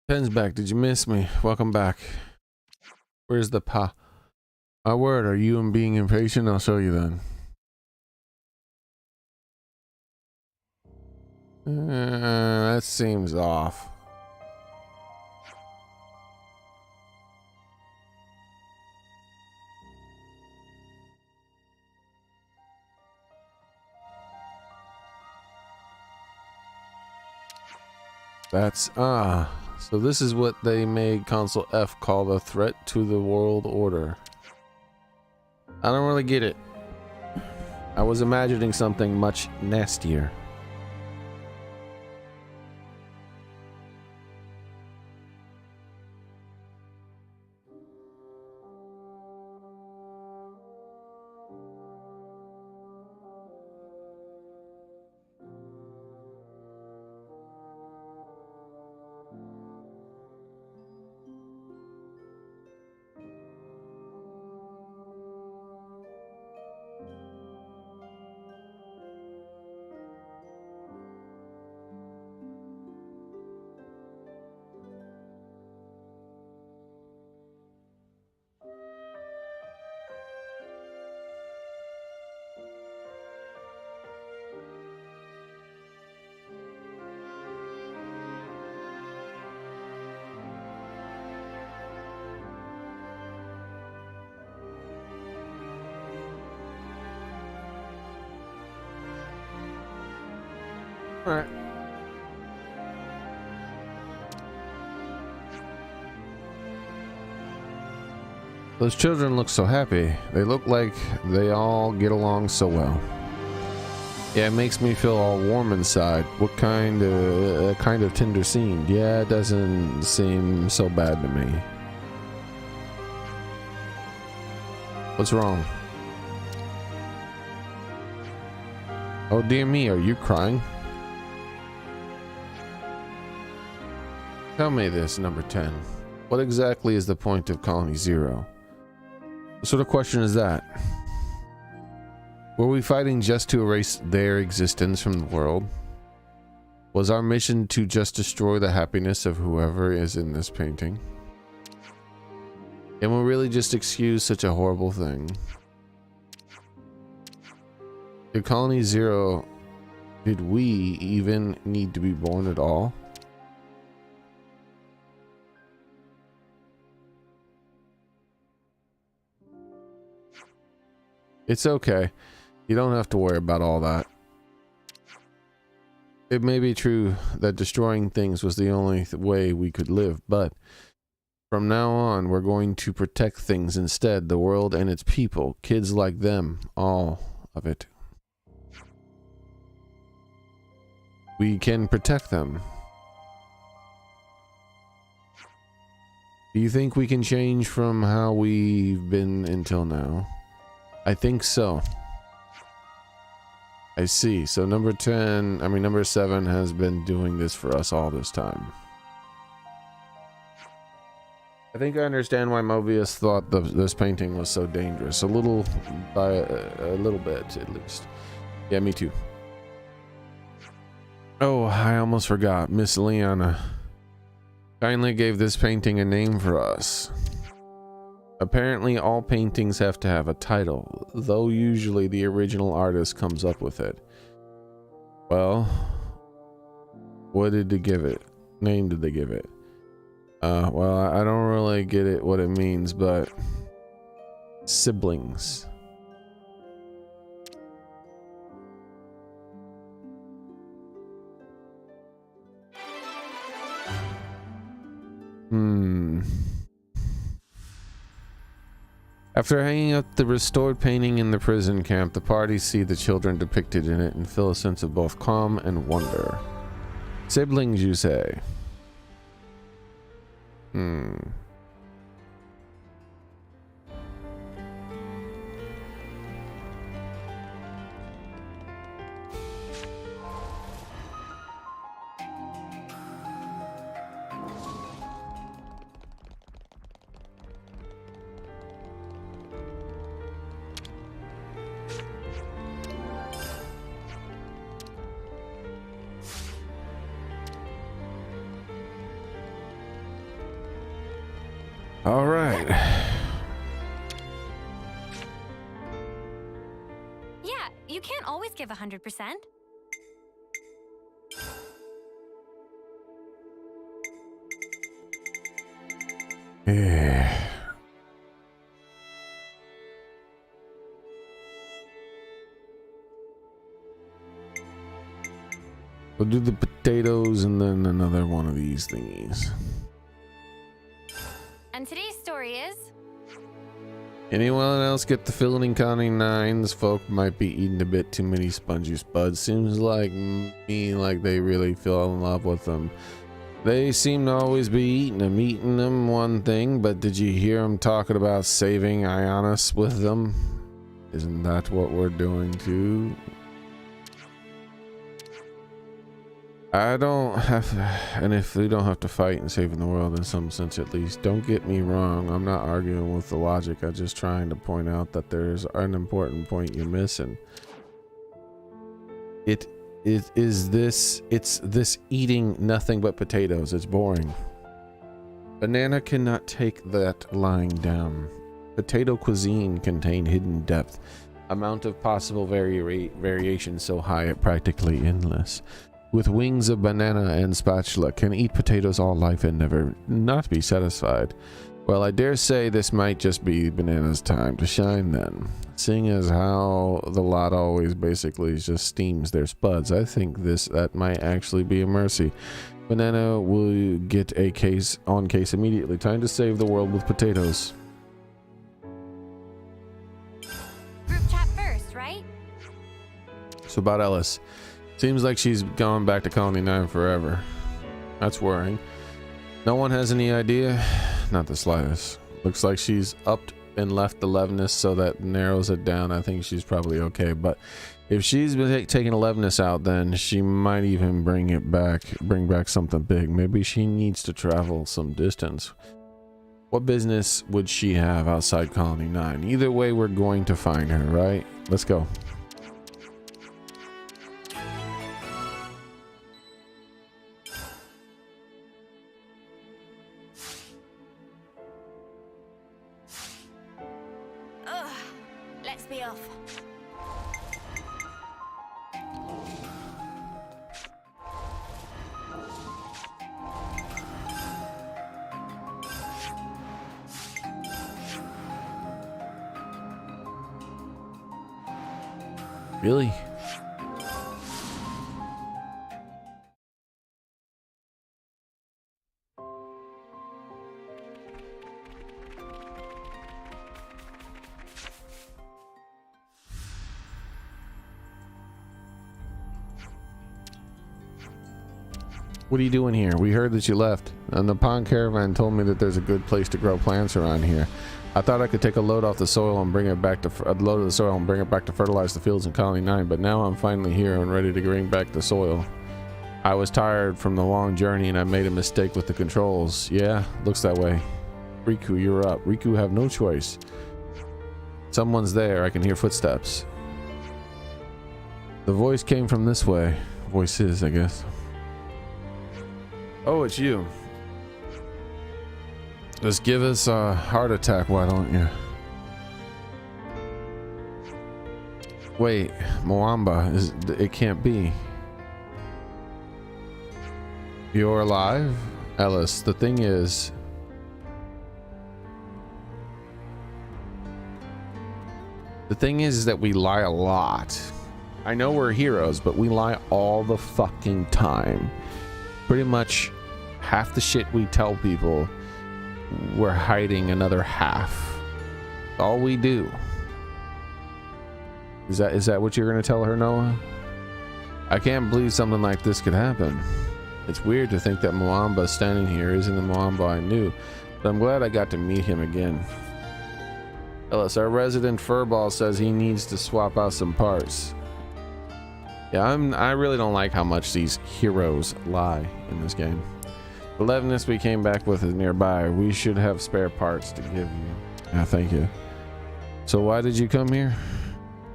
Pen's back. Did you miss me? Welcome back. Where's the pa? My word, are you being impatient? I'll show you then. That seems off. That's so this is what they made console F call the threat to the world order. I don't really get it. I was imagining something much nastier. All right. Those children look so happy. They look like they all get along so well. Yeah, it makes me feel all warm inside. What kind of tender scene? Yeah, it doesn't seem so bad to me. What's wrong? Oh dear me, are you crying? Tell me this, number 10. What exactly is the point of Colony Zero? What sort of question is that? Were we fighting just to erase their existence from the world? Was our mission to just destroy the happiness of whoever is in this painting? Can we really just excuse such a horrible thing? Did Colony Zero, did we even need to be born at all? It's okay. You don't have to worry about all that. It may be true that destroying things was the only way we could live, but from now on, we're going to protect things instead, the world and its people, kids like them, all of it. We can protect them. Do you think we can change from how we've been until now? I think so. I see. So number 7 has been doing this for us all this time. I think I understand why Mobius thought this painting was so dangerous. A little, by a little bit at least. Yeah, me too. Oh, I almost forgot. Miss Liana kindly gave this painting a name for us. Apparently all paintings have to have a title, though usually the original artist comes up with it. Well, what did they give it? Name did they give it? Well, I don't really get it what it means, but siblings. After hanging up the restored painting in the prison camp, the party see the children depicted in it and feel a sense of both calm and wonder. Siblings, you say? All right. Yeah, you can't always give 100%. Yeah. We'll do the potatoes and then another one of these thingies. And today's story is... Anyone else get the feeling Connie 9's folk might be eating a bit too many spongy spuds? Seems like they really fell in love with them. They seem to always be eating them one thing, but did you hear them talking about saving Ionis with them? Isn't that what we're doing too? I don't have to, and if we don't have to fight in saving the world in some sense at least, don't get me wrong, I'm not arguing with the logic, I'm just trying to point out that there's an important point you're missing. It's this eating nothing but potatoes, it's boring. Banana cannot take that lying down. Potato cuisine contain hidden depth, amount of possible variation so high it practically endless. With wings of banana and spatula, can eat potatoes all life and never not be satisfied. Well, I dare say this might just be Banana's time to shine then. Seeing as how the lot always basically just steams their spuds, I think that might actually be a mercy. Banana will get a case immediately. Time to save the world with potatoes. Group chat first, right? So about Ellis. Seems like she's gone back to Colony 9 forever. That's worrying. No one has any idea? Not the slightest. Looks like she's upped and left the levelness, so that narrows it down. I think she's probably okay, but if she's been taking 11ness out, then she might even bring back something big. Maybe she needs to travel some distance. What business would she have outside Colony 9? Either way, we're going to find her, right? Let's go. Let's be off. Really? What are you doing here? We heard that you left. And the pond caravan told me that there's a good place to grow plants around here. I thought I could take a load off the soil and bring it back to fertilize the fields in Colony 9, but now I'm finally here and ready to bring back the soil. I was tired from the long journey and I made a mistake with the controls. Yeah, looks that way. Riku, you're up. Riku have no choice. Someone's there. I can hear footsteps. The voice came from this way. Voices, I guess. Oh, it's you. Just give us a heart attack, why don't you? Wait, Moamba, it can't be. You're alive? Ellis, the thing is... The thing is that we lie a lot. I know we're heroes, but we lie all the fucking time. Pretty much half the shit we tell people, we're hiding another half. All we do. Is that what you're gonna tell her, Noah? I can't believe something like this could happen. It's weird to think that Moamba standing here isn't the Moamba I knew, but I'm glad I got to meet him again. Ellis, our resident furball says he needs to swap out some parts. Yeah, I really don't like how much these heroes lie in this game. The leaveness we came back with is nearby. We should have spare parts to give you. Yeah, thank you. So why did you come here?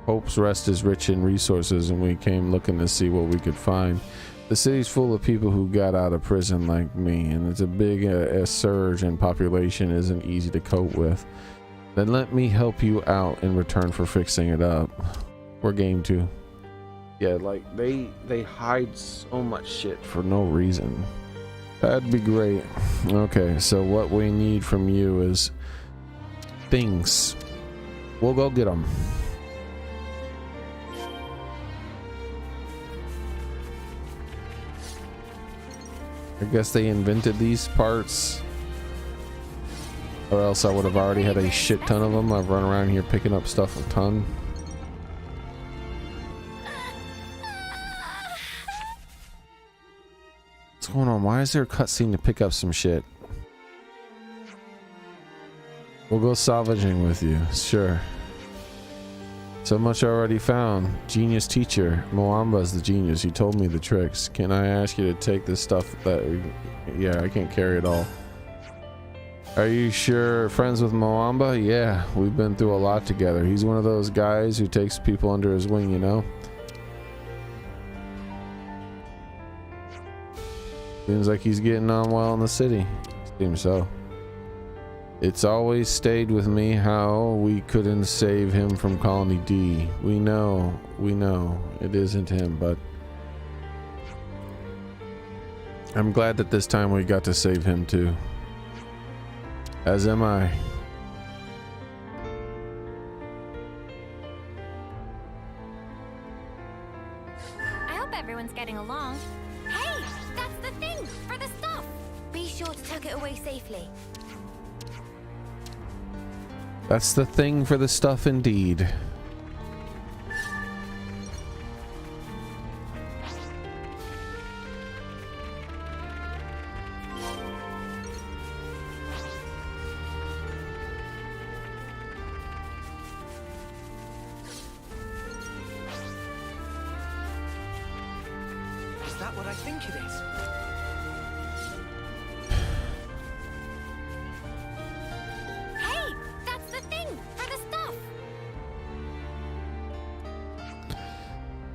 Hope's Rest is rich in resources and we came looking to see what we could find. The city's full of people who got out of prison like me, and it's a big surge in population isn't easy to cope with. Then let me help you out in return for fixing it up. We're game to. Yeah, like they hide so much shit for no reason. That'd be great. Okay, so what we need from you is things. We'll go get them. I guess they invented these parts, or else I would have already had a shit ton of them. I've run around here picking up stuff a ton. What's going on? Why is there a cutscene to pick up some shit? We'll go salvaging with you, sure. So much already found. Genius teacher. Moamba's the genius. He told me the tricks. Can I ask you to take this stuff that... Yeah, I can't carry it all. Are you sure friends with Moamba? Yeah, we've been through a lot together. He's one of those guys who takes people under his wing, you know? Seems like he's getting on well in the city. Seems so. It's always stayed with me how we couldn't save him from Colony D. We know it isn't him, but I'm glad that this time we got to save him too. As am I. I hope everyone's getting along. Hey, that's the thing for the stuff. Be sure to tuck it away safely. That's the thing for the stuff indeed. Is that what I think it is? Hey, that's the thing for the stuff.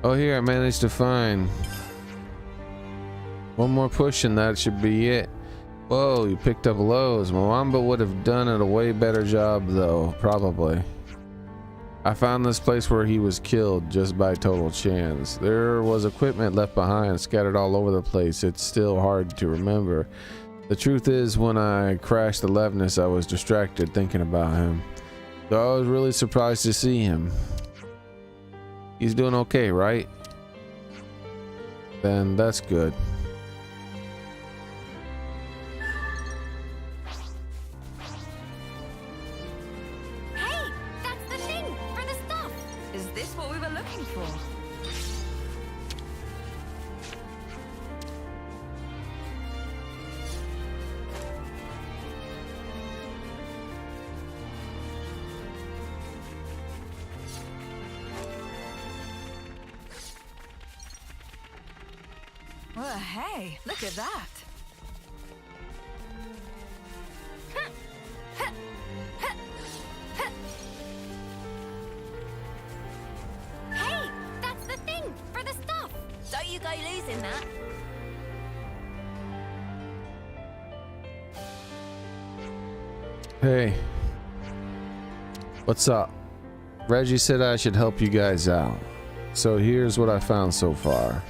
Oh, here I managed to find one more push and that should be it. Whoa, you picked up loads. Moamba would have done it a way better job though, probably. I found this place where he was killed just by total chance. There was equipment left behind scattered all over the place. It's still hard to remember. The truth is, when I crashed the Levinus, I was distracted thinking about him. So I was really surprised to see him. He's doing okay, right? Then that's good. Hey, that's the thing for the stuff. Is this what we were looking for? Well, hey, look at that. Hey, that's the thing for the stuff. Don't you go losing that. Hey. What's up? Reggie said I should help you guys out. So here's what I found so far.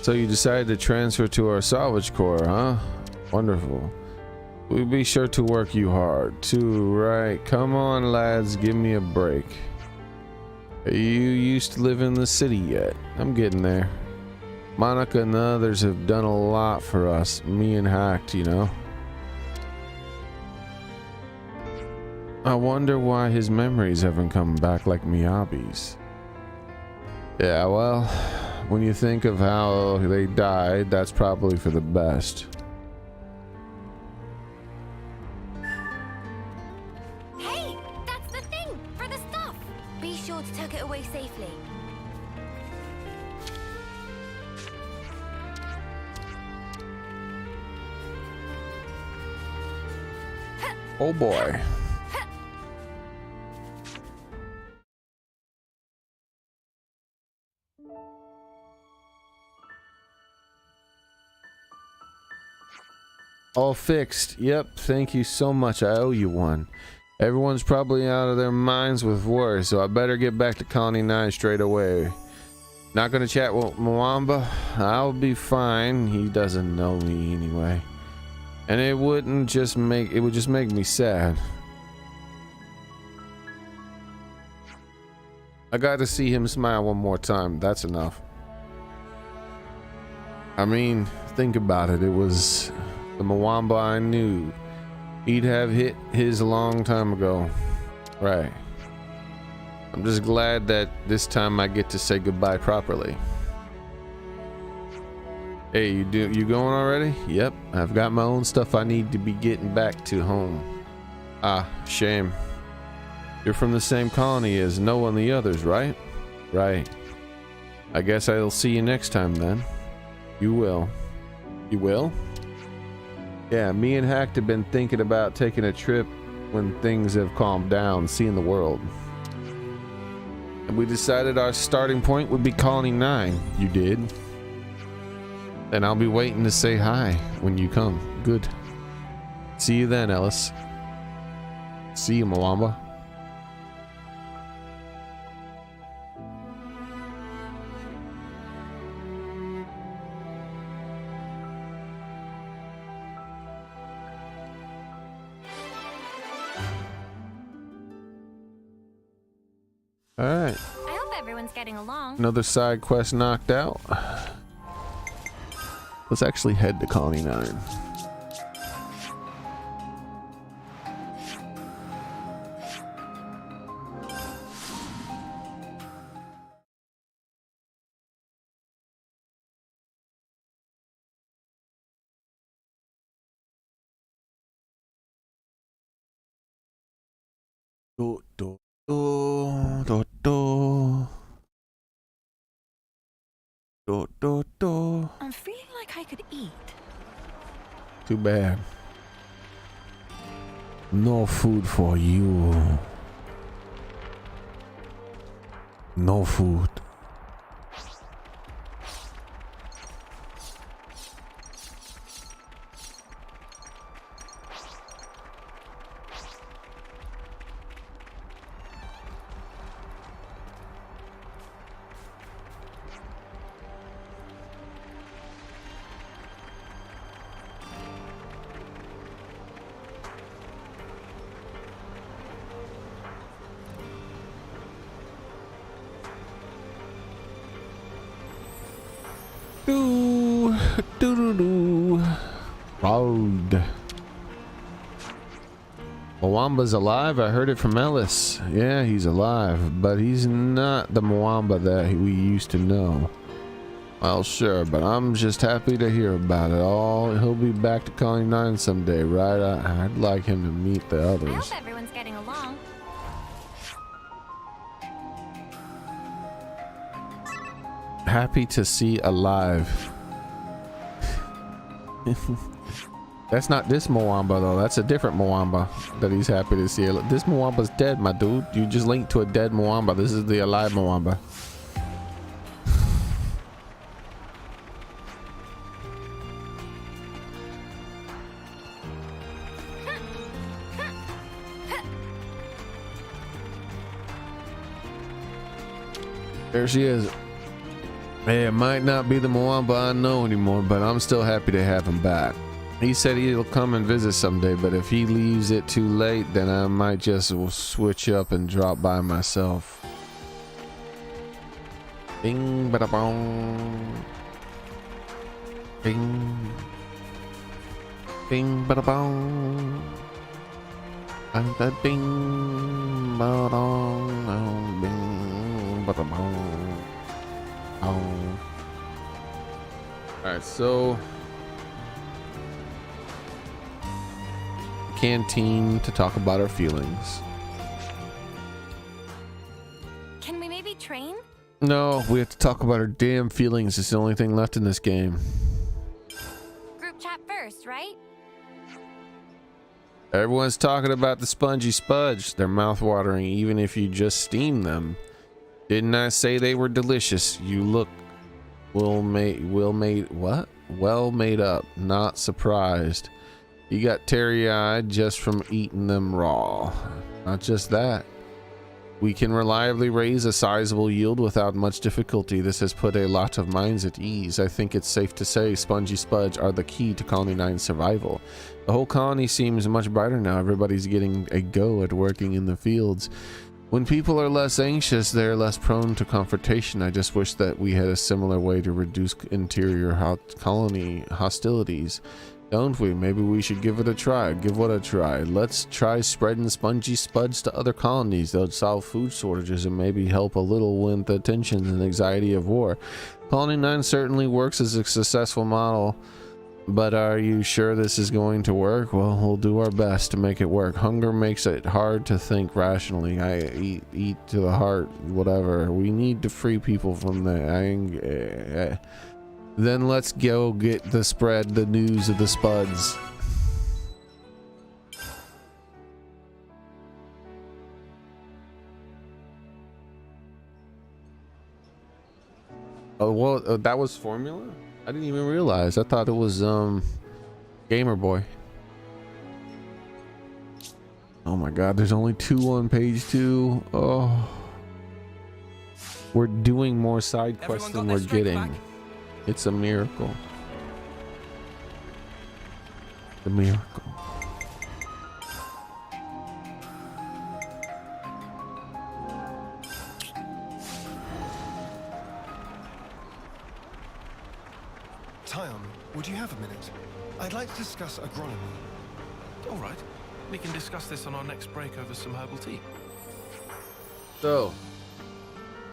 So you decided to transfer to our salvage corps, huh? Wonderful. We'll be sure to work you hard too, right? Come on, lads, give me a break. Are you used to live in the city yet? I'm getting there. Monica and the others have done a lot for us, me and Hacked, you know. I wonder why his memories haven't come back like Miyabi's. Yeah, well, when you think of how they died, that's probably for the best. Hey, that's the thing for the stuff. Be sure to tuck it away safely. Oh boy. All fixed. Yep, thank you so much. I owe you one. Everyone's probably out of their minds with worry, so I better get back to Colony 9 straight away. Not gonna chat with Mwamba. I'll be fine. He doesn't know me anyway. And it would just make me sad. I got to see him smile one more time. That's enough. I mean, think about it. It was the Mwamba I knew. He'd have hit his a long time ago. Right. I'm just glad that this time I get to say goodbye properly. Hey, you going already? Yep, I've got my own stuff I need to be getting back to home. Ah, shame. You're from the same colony as Noah and the others, right? Right. I guess I'll see you next time then. You will. You will? Yeah, me and Hacked have been thinking about taking a trip when things have calmed down, seeing the world. And we decided our starting point would be Colony 9. You did? Then I'll be waiting to say hi when you come. Good. See you then, Ellis. See you, Mwamba. Alright. I hope everyone's getting along. Another side quest knocked out. Let's actually head to Colony 9. Do, do, do, do, do. Do, do, do. I'm feeling like I could eat. Too bad. No food for you. No food. Do do do do. Road. Mwamba's alive. I heard it from Ellis. Yeah, he's alive, but he's not the Mwamba that we used to know. Well, sure, but I'm just happy to hear about it all. He'll be back to Colony 9 someday, right? I'd like him to meet the I others. hope everyone's getting along. Happy to see alive. That's not this Mwamba though. That's a different Mwamba that he's happy to see. This Mwamba's dead, my dude. You just linked to a dead Mwamba. This is the alive Mwamba. There she is. Hey, it might not be the Mwamba I know anymore, but I'm still happy to have him back. He said he'll come and visit someday, but if he leaves it too late, then I might just switch up and drop by myself. Bing, bada bong. Bing. Bing, bada bong. Bing, bada bong. Bing, bada bong. Oh. Alright, so canteen to talk about our feelings. Can we maybe train? No, we have to talk about our damn feelings. It's the only thing left in this game. Group chat first, right? Everyone's talking about the spongy spudge. They're mouth-watering even if you just steam them. Didn't I say they were delicious? You look well made up, not surprised. You got teary-eyed just from eating them raw. Not just that. We can reliably raise a sizable yield without much difficulty. This has put a lot of minds at ease. I think it's safe to say spongy spudge are the key to Colony 9's survival. The whole colony seems much brighter now. Everybody's getting a go at working in the fields. When people are less anxious, they're less prone to confrontation. I just wish that we had a similar way to reduce interior colony hostilities. Don't we? Maybe we should give it a try. Give what a try. Let's try spreading spongy spuds to other colonies. They'll solve food shortages and maybe help a little with the tensions and anxiety of war. Colony 9 certainly works as a successful model, but are you sure this is going to work? Well, we'll do our best to make it work. Hunger makes it hard to think rationally. I eat to the heart, whatever. We need to free people from the Then let's go get the spread the news of the spuds. Oh, well, that was formula? I didn't even realize. I thought it was Gamer Boy. Oh my god, there's only 2 on page 2. Oh. We're doing more side quests than we're getting. Back? It's a miracle. The miracle. Tyon, would you have a minute? I'd like to discuss agronomy. All right. We can discuss this on our next break over some herbal tea. So,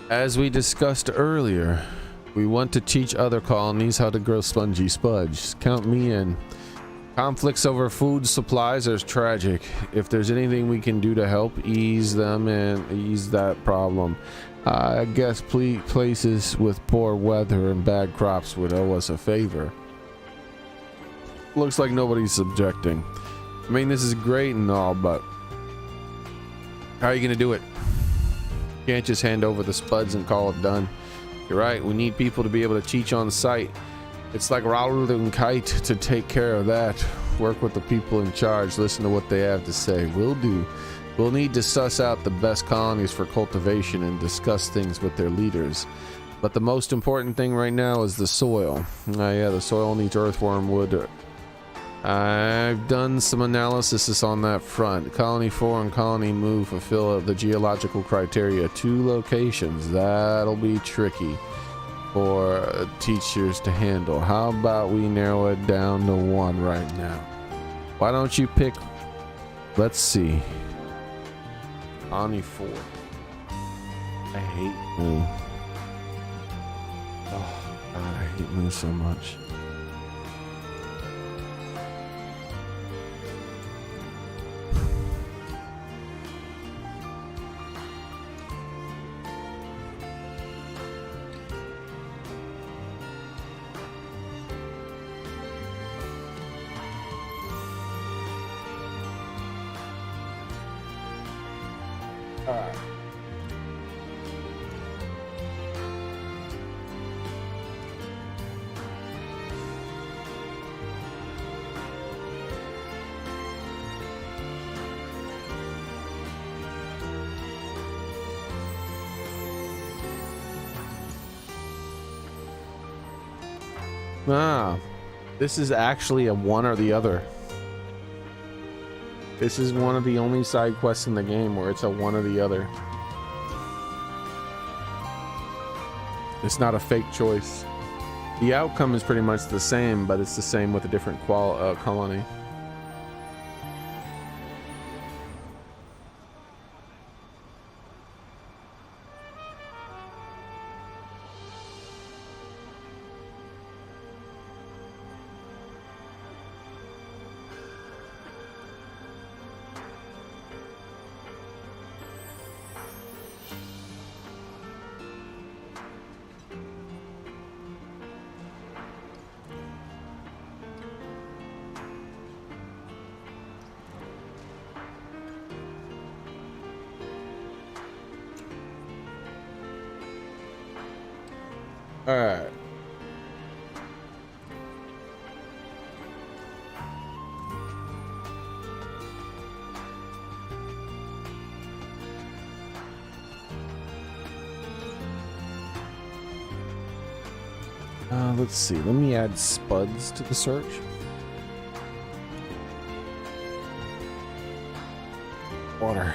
as we discussed earlier, we want to teach other colonies how to grow spongy spudge. Count me in. Conflicts over food supplies are tragic. If there's anything we can do to help ease them and ease that problem, I guess places with poor weather and bad crops would owe us a favor. Looks like nobody's objecting. I mean, this is great and all, but how are you gonna do it? You can't just hand over the spuds and call it done. You're right, we need people to be able to teach on site. It's like Raoul and Kite to take care of that. Work with the people in charge, listen to what they have to say. Will do. We'll need to suss out the best colonies for cultivation and discuss things with their leaders. But the most important thing right now is the soil. Yeah, the soil needs earthworm wood. I've done some analysis on that front. Colony 4 and Colony Move fulfill the geological criteria. 2 locations. That'll be tricky. for teachers to handle. How about we narrow it down to one right now? Why don't you pick, let's see, Ani 4. I hate Moo. Oh god, I hate Moo so much. Alright. Ah, this is actually a one or the other. This is one of the only side quests in the game where it's a one or the other. It's not a fake choice. The outcome is pretty much the same, but it's the same with a different colony. All right. Let's see. Let me add spuds to the search. Water.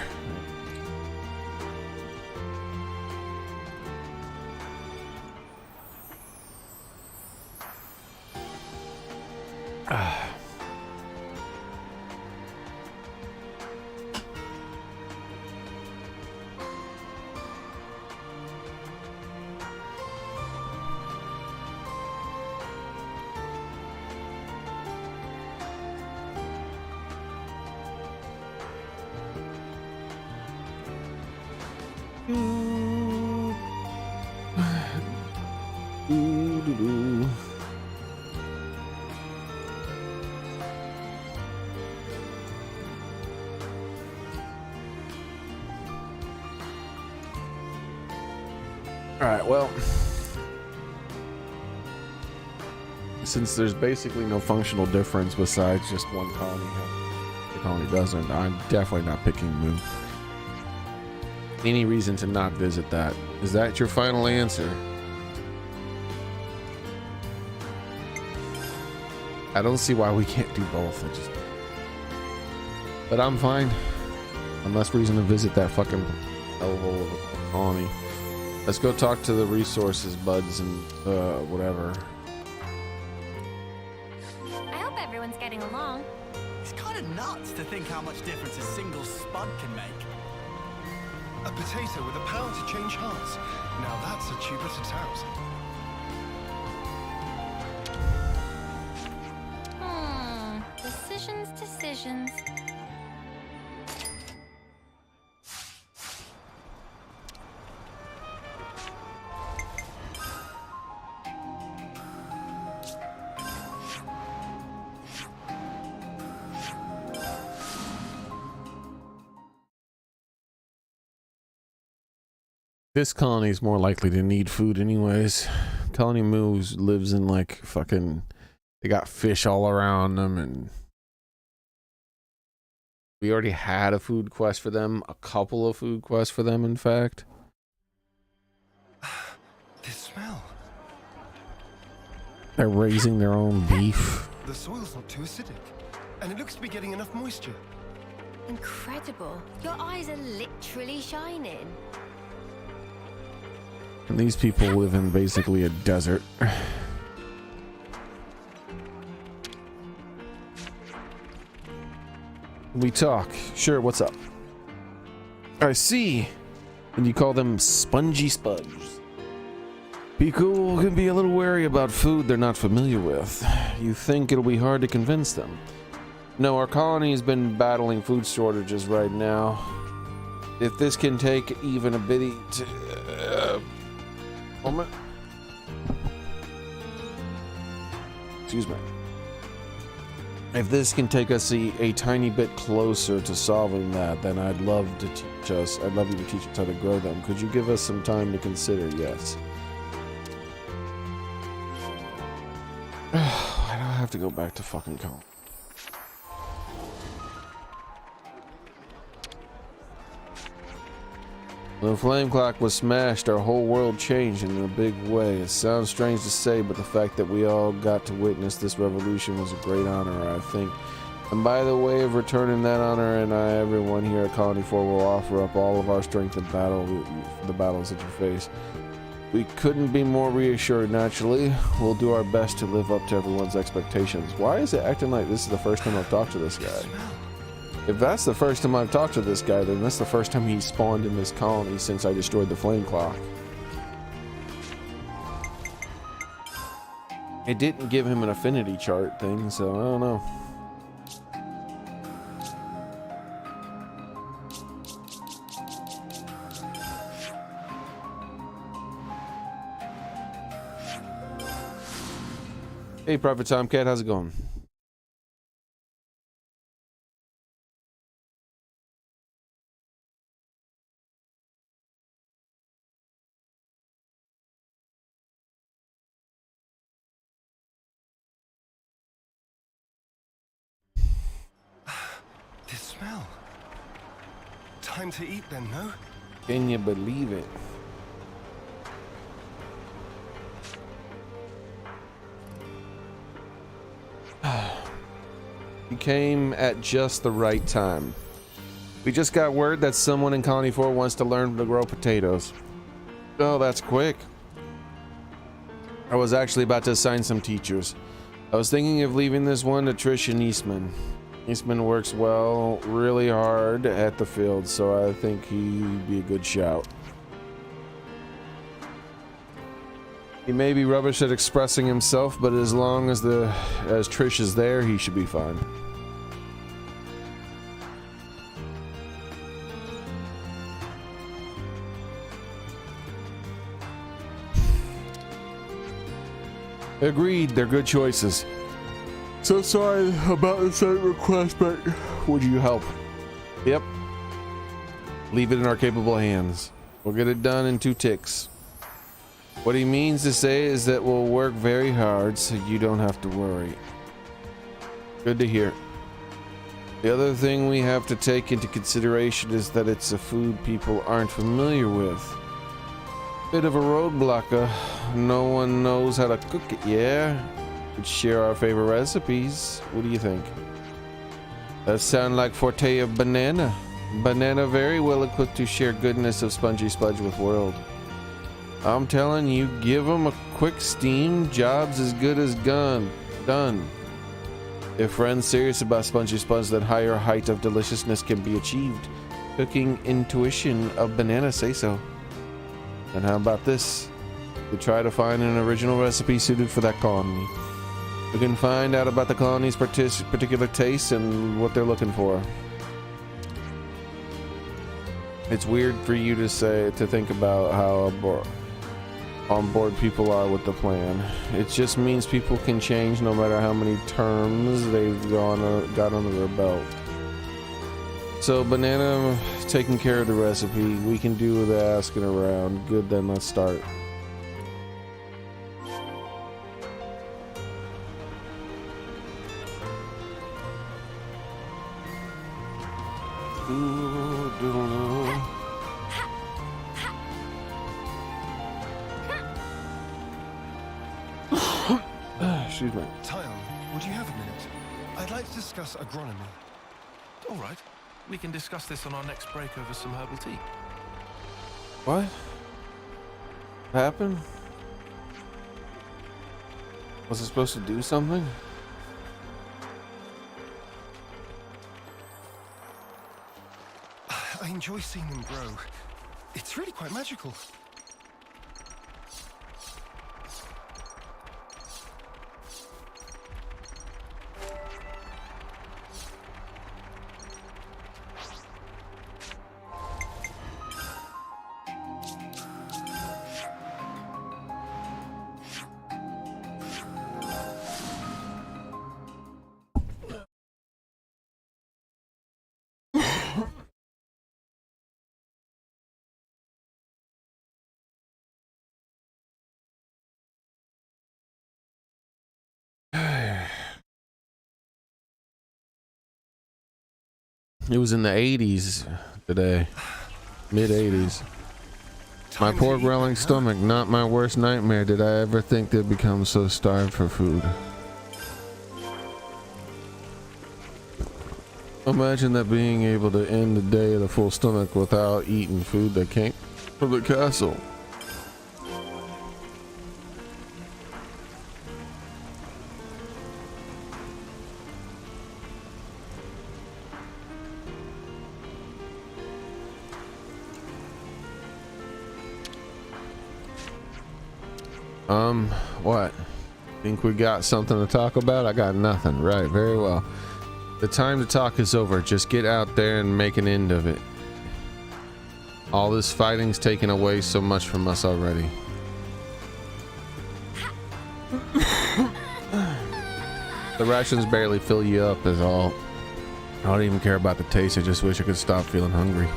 Alright, well, since there's basically no functional difference besides just one colony, the colony doesn't, I'm definitely not picking Moo. Any reason to not visit that? Is that your final answer? I don't see why we can't do both. But I'm fine. I'm less reason to visit that fucking hellhole of a colony. Let's go talk to the resources buds and whatever. I hope everyone's getting along. It's kind of nuts to think how much difference a single spud can make. A potato with the power to change hearts. Now that's a tuber to tout. Decisions. This colony is more likely to need food anyways. Colony Moo lives in like fucking, they got fish all around them, and we already had a food quest for them, a couple of food quests for them in fact. This smell. They're raising their own beef. The soil's not too acidic, and it looks to be getting enough moisture. Incredible. Your eyes are literally shining. And these people live in basically a desert. We talk. Sure, what's up? I see. And you call them spongy spuds. People can be a little wary about food they're not familiar with. You think it'll be hard to convince them? No, our colony has been battling food shortages right now. If this can take even a bitty... moment. Excuse me. If this can take us a tiny bit closer to solving that, then I'd love you to teach us how to grow them. Could you give us some time to consider? Yes. I don't have to go back to fucking college. When the flame clock was smashed, our whole world changed in a big way. It sounds strange to say, but the fact that we all got to witness this revolution was a great honor, I think. And by the way of returning that honor, and everyone here at Colony 4 will offer up all of our strength in battle for the battles that you face. We couldn't be more reassured, naturally. We'll do our best to live up to everyone's expectations. Why is it acting like this is the first time I've talked to this guy? If that's the first time I've talked to this guy, then that's the first time he spawned in this colony since I destroyed the flame clock. It didn't give him an affinity chart thing, so I don't know. Hey, Prophet Tomcat, how's it going? This smell. Time to eat then, no? Can you believe it? You came at just the right time. We just got word that someone in Colony 4 wants to learn to grow potatoes. Oh, that's quick. I was actually about to assign some teachers. I was thinking of leaving this one to Trish and Eastman. Eastman works really hard at the field, so I think he'd be a good shout. He may be rubbish at expressing himself, but as long as Trish is there, he should be fine. Agreed, they're good choices. So sorry about the same request, but would you help? Yep. Leave it in our capable hands. We'll get it done in 2 ticks. What he means to say is that we'll work very hard so you don't have to worry. Good to hear. The other thing we have to take into consideration is that it's a food people aren't familiar with. Bit of a roadblocker. No one knows how to cook it, yeah? Could share our favorite recipes. What do you think? That sound like forte of Banana. Banana very well equipped to share goodness of Spongy Spudge with world. I'm telling you, give them a quick steam, job's as good as done. If friends serious about Spongy Spudge, that higher height of deliciousness can be achieved. Cooking intuition of Banana say so. And how about this? We try to find an original recipe suited for that colony. We can find out about the colony's particular tastes and what they're looking for. It's weird for you to think about how on board people are with the plan. It just means people can change no matter how many terms they've got under their belt. So Banana taking care of the recipe. We can do the asking around. Good, then let's start. Excuse me. Tyon, would you have a minute? I'd like to discuss agronomy. All right. We can discuss this on our next break over some herbal tea. What? What happened? Was it supposed to do something? I enjoy seeing them grow. It's really quite magical. It was in the 80s today. Mid 80s. My Time poor to eat growling now. stomach, not my worst nightmare. Did I ever think they'd become so starved for food? Imagine that being able to end the day at a full stomach without eating food that came from the castle. What? Think we got something to talk about? I got nothing. Right, very well. The time to talk is over. Just get out there and make an end of it. All this fighting's taken away so much from us already. The rations barely fill you up is all. I don't even care about the taste. I just wish I could stop feeling hungry.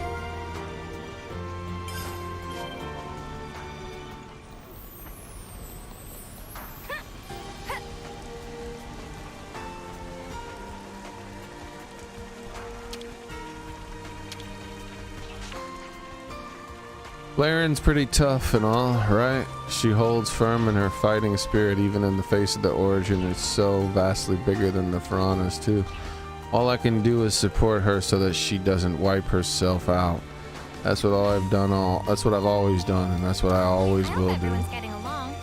Laren's pretty tough and all, right? She holds firm in her fighting spirit even in the face of the origin. It's so vastly bigger than the Piranhas too. All I can do is support her so that she doesn't wipe herself out. That's what that's what I've always done, and that's what I always I will hope do. everyone's getting along.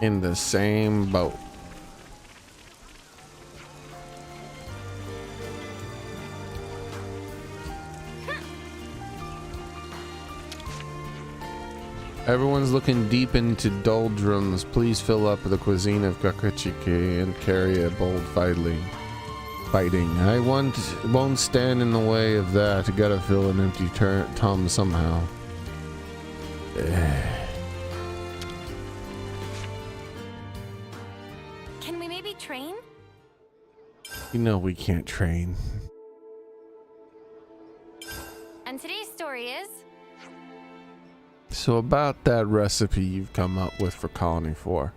In the same boat. Everyone's looking deep into doldrums. Please fill up the cuisine of Kakachiki and carry a bold fighting. I won't stand in the way of that. Gotta fill an empty tum somehow. Can we maybe train? You know we can't train. And today's story is... So about that recipe you've come up with for Colony 4.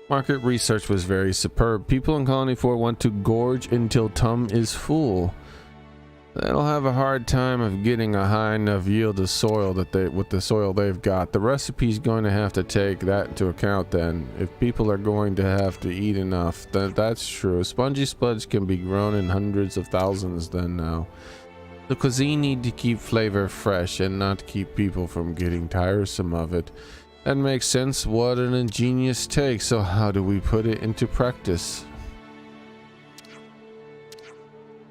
Market research was very superb. People in Colony 4 want to gorge until tum is full. They'll have a hard time of getting a high enough yield of soil with the soil they've got. The recipe's going to have to take that into account then. If people are going to have to eat enough, that's true. Spongy Spludge can be grown in hundreds of thousands then now. The cuisine need to keep flavor fresh and not keep people from getting tiresome of it. That makes sense. What an ingenious take. So how do we put it into practice?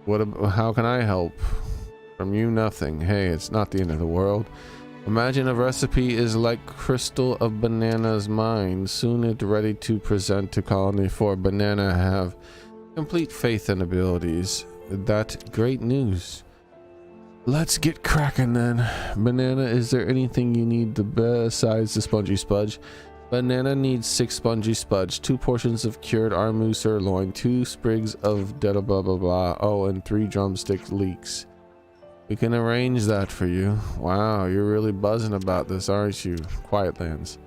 How can I help? From you, nothing. Hey, it's not the end of the world. Imagine a recipe is like crystal of Banana's mind. Soon it's ready to present to Colony 4. Banana have complete faith and abilities. That great news. Let's get cracking then. Banana, is there anything you need besides the Spongy Spudge? Banana needs 6 Spongy Spudge, 2 portions of cured Armu sirloin, 2 sprigs of blah blah blah, oh, and 3 drumstick leeks. We can arrange that for you. Wow, you're really buzzing about this, aren't you? Quietlands.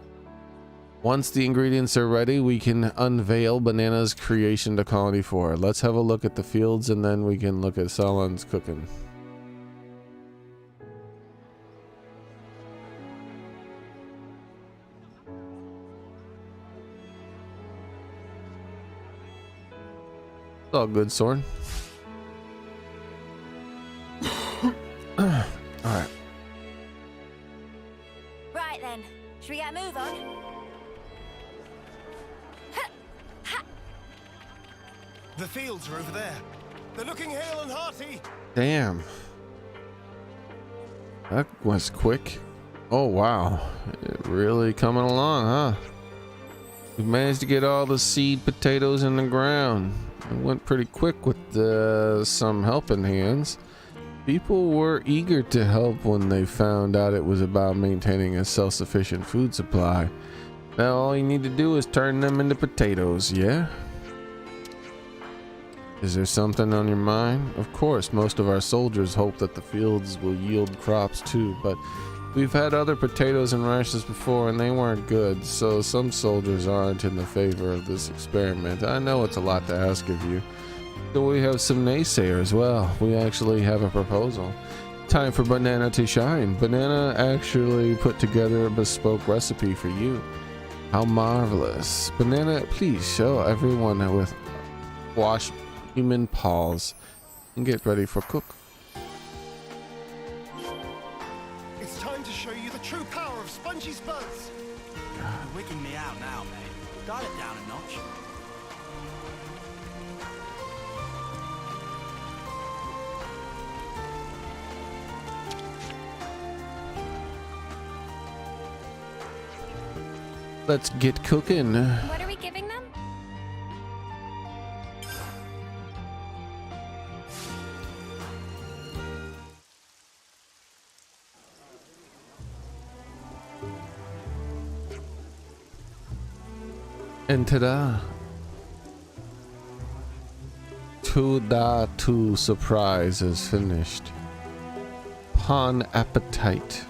Once the ingredients are ready, we can unveil Banana's creation to Colony 4. Let's have a look at the fields and then we can look at Salon's cooking. It's all good, Soren. fields are over there. They're looking hale and hearty. Damn. That was quick. Oh, wow. It really coming along, huh? We managed to get all the seed potatoes in the ground. It went pretty quick with some helping hands. People were eager to help when they found out it was about maintaining a self-sufficient food supply. Now all you need to do is turn them into potatoes, yeah? Is there something on your mind? Of course, most of our soldiers hope that the fields will yield crops too, but we've had other potatoes and rashes before and they weren't good, so some soldiers aren't in the favor of this experiment. I know it's a lot to ask of you. So we have some naysayers. Well, we actually have a proposal. Time for Banana to shine. Banana actually put together a bespoke recipe for you. How marvelous. Banana, please show everyone with wash human paws and get ready for cook. It's time to show you the true power of Spongy Spuds. You're wicking me out now, mate. Dial it down a notch. Let's get cooking. What are we giving them? And ta-da. To surprise is finished. Bon appetite.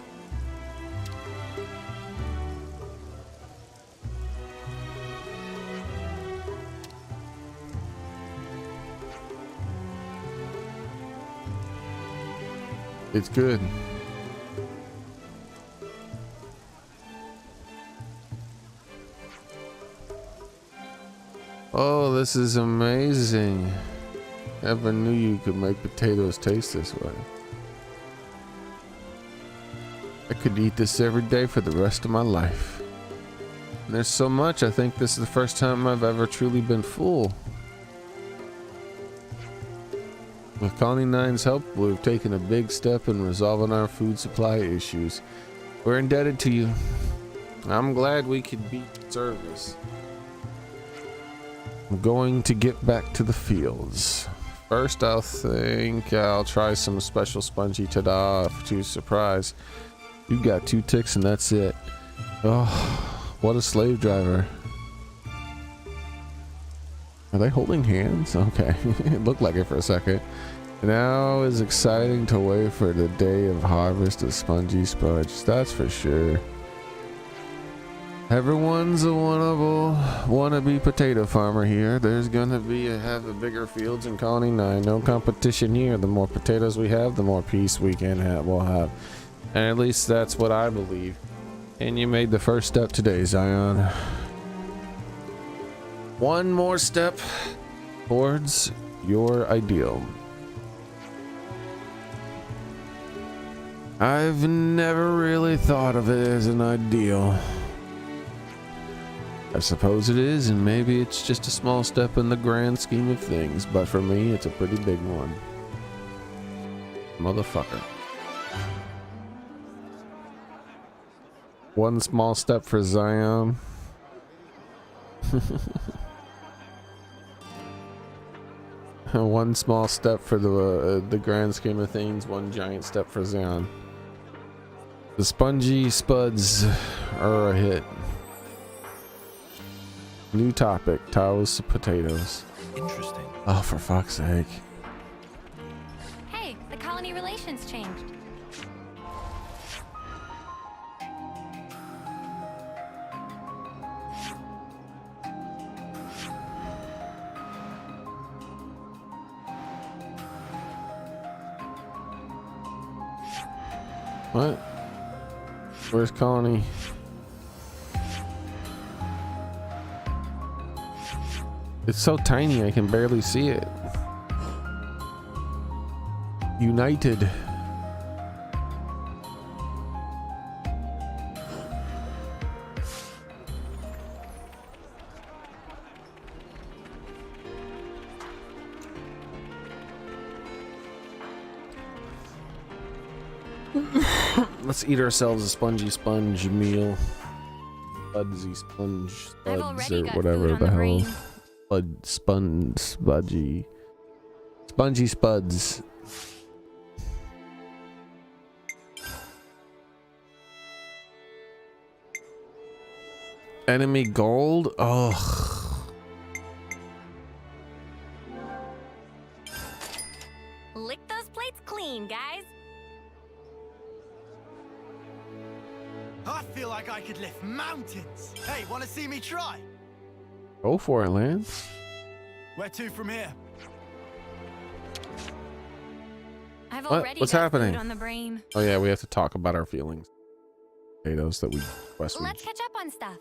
It's good. Oh, this is amazing. Never knew you could make potatoes taste this way. I could eat this every day for the rest of my life. And there's so much, I think this is the first time I've ever truly been full. With Colony 9's help, we've taken a big step in resolving our food supply issues. We're indebted to you. I'm glad we could be of service. I'm going to get back to the fields. First, I think I'll try some special spongy ta-da to surprise. You got 2 ticks and that's it. Oh, what a slave driver. Are they holding hands? Okay, it looked like it for a second. Now is exciting to wait for the day of harvest of spongy spuds, that's for sure. Everyone's a wannabe potato farmer here. There's gonna have the bigger fields in Colony 9. No competition here. The more potatoes we have, the more peace we'll have. And at least that's what I believe. And you made the first step today, Zion. One more step towards your ideal. I've never really thought of it as an ideal. I suppose it is, and maybe it's just a small step in the grand scheme of things, but for me, it's a pretty big one. Motherfucker. One small step for Zion. One small step for the grand scheme of things, one giant step for Zion. The spongy spuds are a hit. New topic, Tao's potatoes. Interesting. Oh, for fuck's sake. Hey, the colony relations changed. What? Where's Colony? It's so tiny I can barely see it. United. Let's eat ourselves a spongy sponge meal. Spudsy sponge I've spuds already or got whatever food on the the hell. brain. Spongy spuds. Enemy gold? Ugh. Lick those plates clean, guys. I feel like I could lift mountains. Hey, want to see me try? Go for it, Lance. Where to from here? I've What? already What's got happening? food on the brain. Oh yeah, we have to talk about our feelings. Potatoes that we requested. Let's catch up on stuff.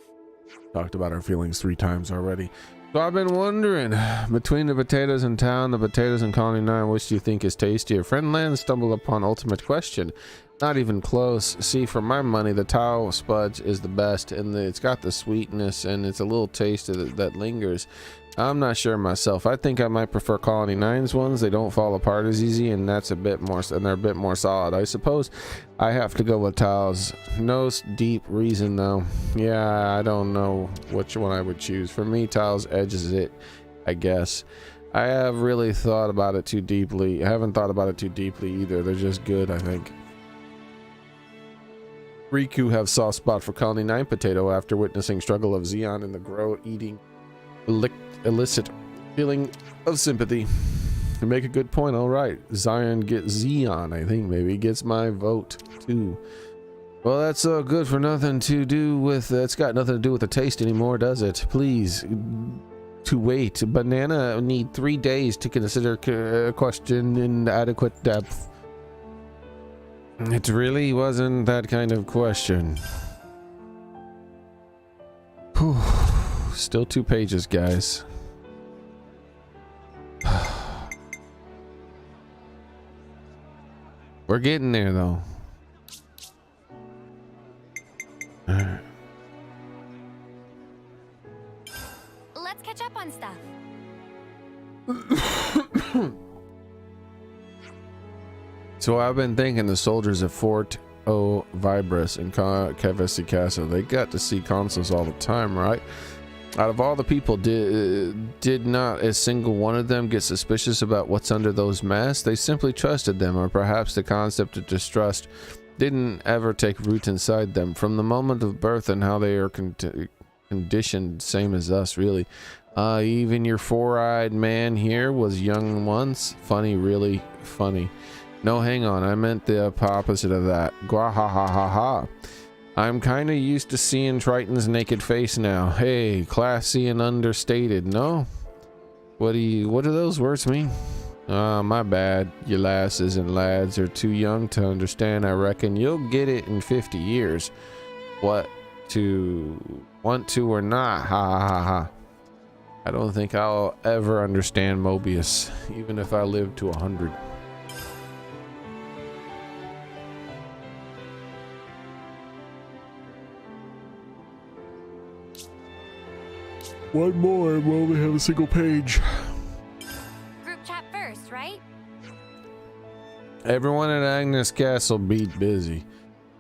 Talked about our feelings 3 times already. So I've been wondering, between the potatoes in town, the potatoes in Colony 9, which do you think is tastier? Friendland stumbled upon ultimate question. Not even close. See, for my money, the Tao Spudge is the best, and it's got the sweetness, and it's a little taste that lingers. I'm not sure myself. I think I might prefer Colony 9's ones. They don't fall apart as easy, and that's a bit more, and they're a bit more solid. I suppose I have to go with Tao's. No deep reason though. Yeah, I don't know which one I would choose. For me, Tao's edges it, I guess. I have really thought about it too deeply. I haven't thought about it too deeply either. They're just good, I think. Riku have soft spot for Colony 9 potato after witnessing struggle of Xeon in the grow eating illicit feeling of sympathy. You make a good point. All right, Zion gets Xeon. I think maybe gets my vote too. Well, that's good for nothing to do with. That's got nothing to do with the taste anymore, does it? Please, to wait. Banana need 3 days to consider a question in adequate depth. It really wasn't that kind of question. Whew. Still 2 pages, guys. We're getting there, though. Let's catch up on stuff. So I've been thinking the soldiers at Fort O Vibris in Kevesi Castle, they got to see consuls all the time, right? Out of all the people, did not a single one of them get suspicious about what's under those masks? They simply trusted them, or perhaps the concept of distrust didn't ever take root inside them from the moment of birth, and how they are conditioned, same as us, really. Even your 4-eyed man here was young once. Funny, really funny. No, hang on, I meant the opposite of that. Gwa ha ha ha ha. I'm kinda used to seeing Triton's naked face now. Hey, classy and understated, no? What do those words mean? My bad. You lasses and lads are too young to understand, I reckon. You'll get it in 50 years. What to want to or not, ha ha ha ha. I don't think I'll ever understand Mobius, even if I live to 100. One more and we'll only have a single page. Group chat first, right? Everyone at Agnes Castle beat busy.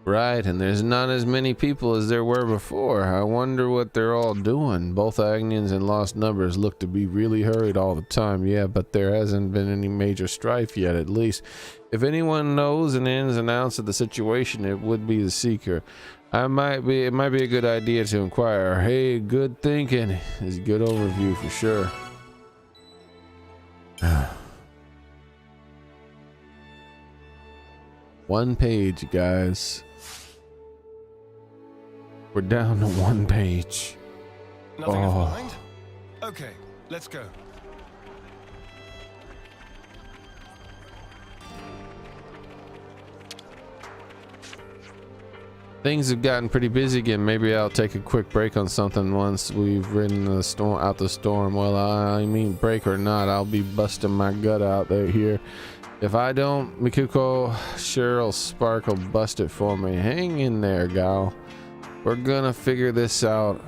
Right, and there's not as many people as there were before. I wonder what they're all doing. Both Agnians and Lost Numbers look to be really hurried all the time. Yeah, but there hasn't been any major strife yet, at least. If anyone knows an ins and outs of the situation, it would be the Seeker. It might be a good idea to inquire. Hey, good thinking is a good overview for sure. One page, guys. We're down to 1 page. Nothing Oh. of mind? Okay, let's go. Things have gotten pretty busy again. Maybe I'll take a quick break on something once we've ridden the storm out the storm. Well, I mean, break or not, I'll be busting my gut out there here. If I don't, Mikuko sure'll Spark'll bust it for me. Hang in there, gal. We're gonna figure this out.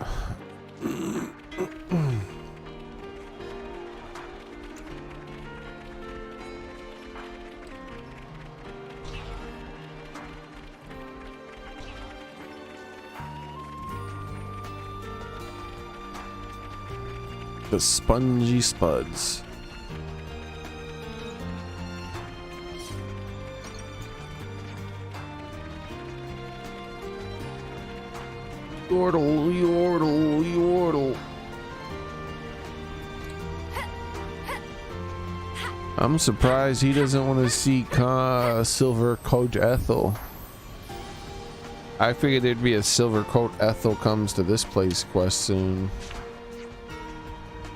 The spongy spuds. Yordle, yordle, yordle. I'm surprised he doesn't want to see Silver Coat Ethel. I figured there'd be a Silver Coat Ethel comes to this place quest soon.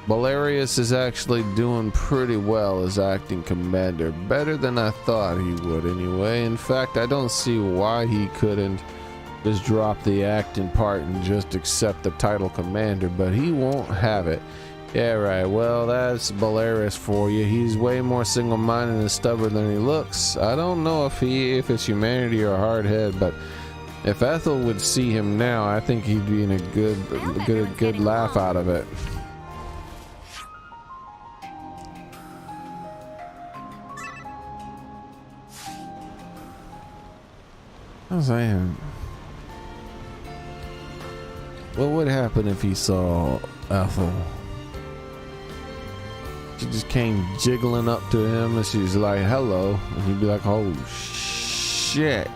Belarius is actually doing pretty well as acting commander. Better than I thought he would anyway. In fact, I don't see why he couldn't just drop the acting part and just accept the title commander, but he won't have it. Yeah, right. Well, that's Belarius for you. He's way more single-minded and stubborn than he looks. I don't know if it's humanity or hard head, but if Ethel would see him now, I think he'd be in a good laugh out of it. I was saying, what would happen if he saw Ethel? She just came jiggling up to him and she's like, hello. And he'd be like, oh shit.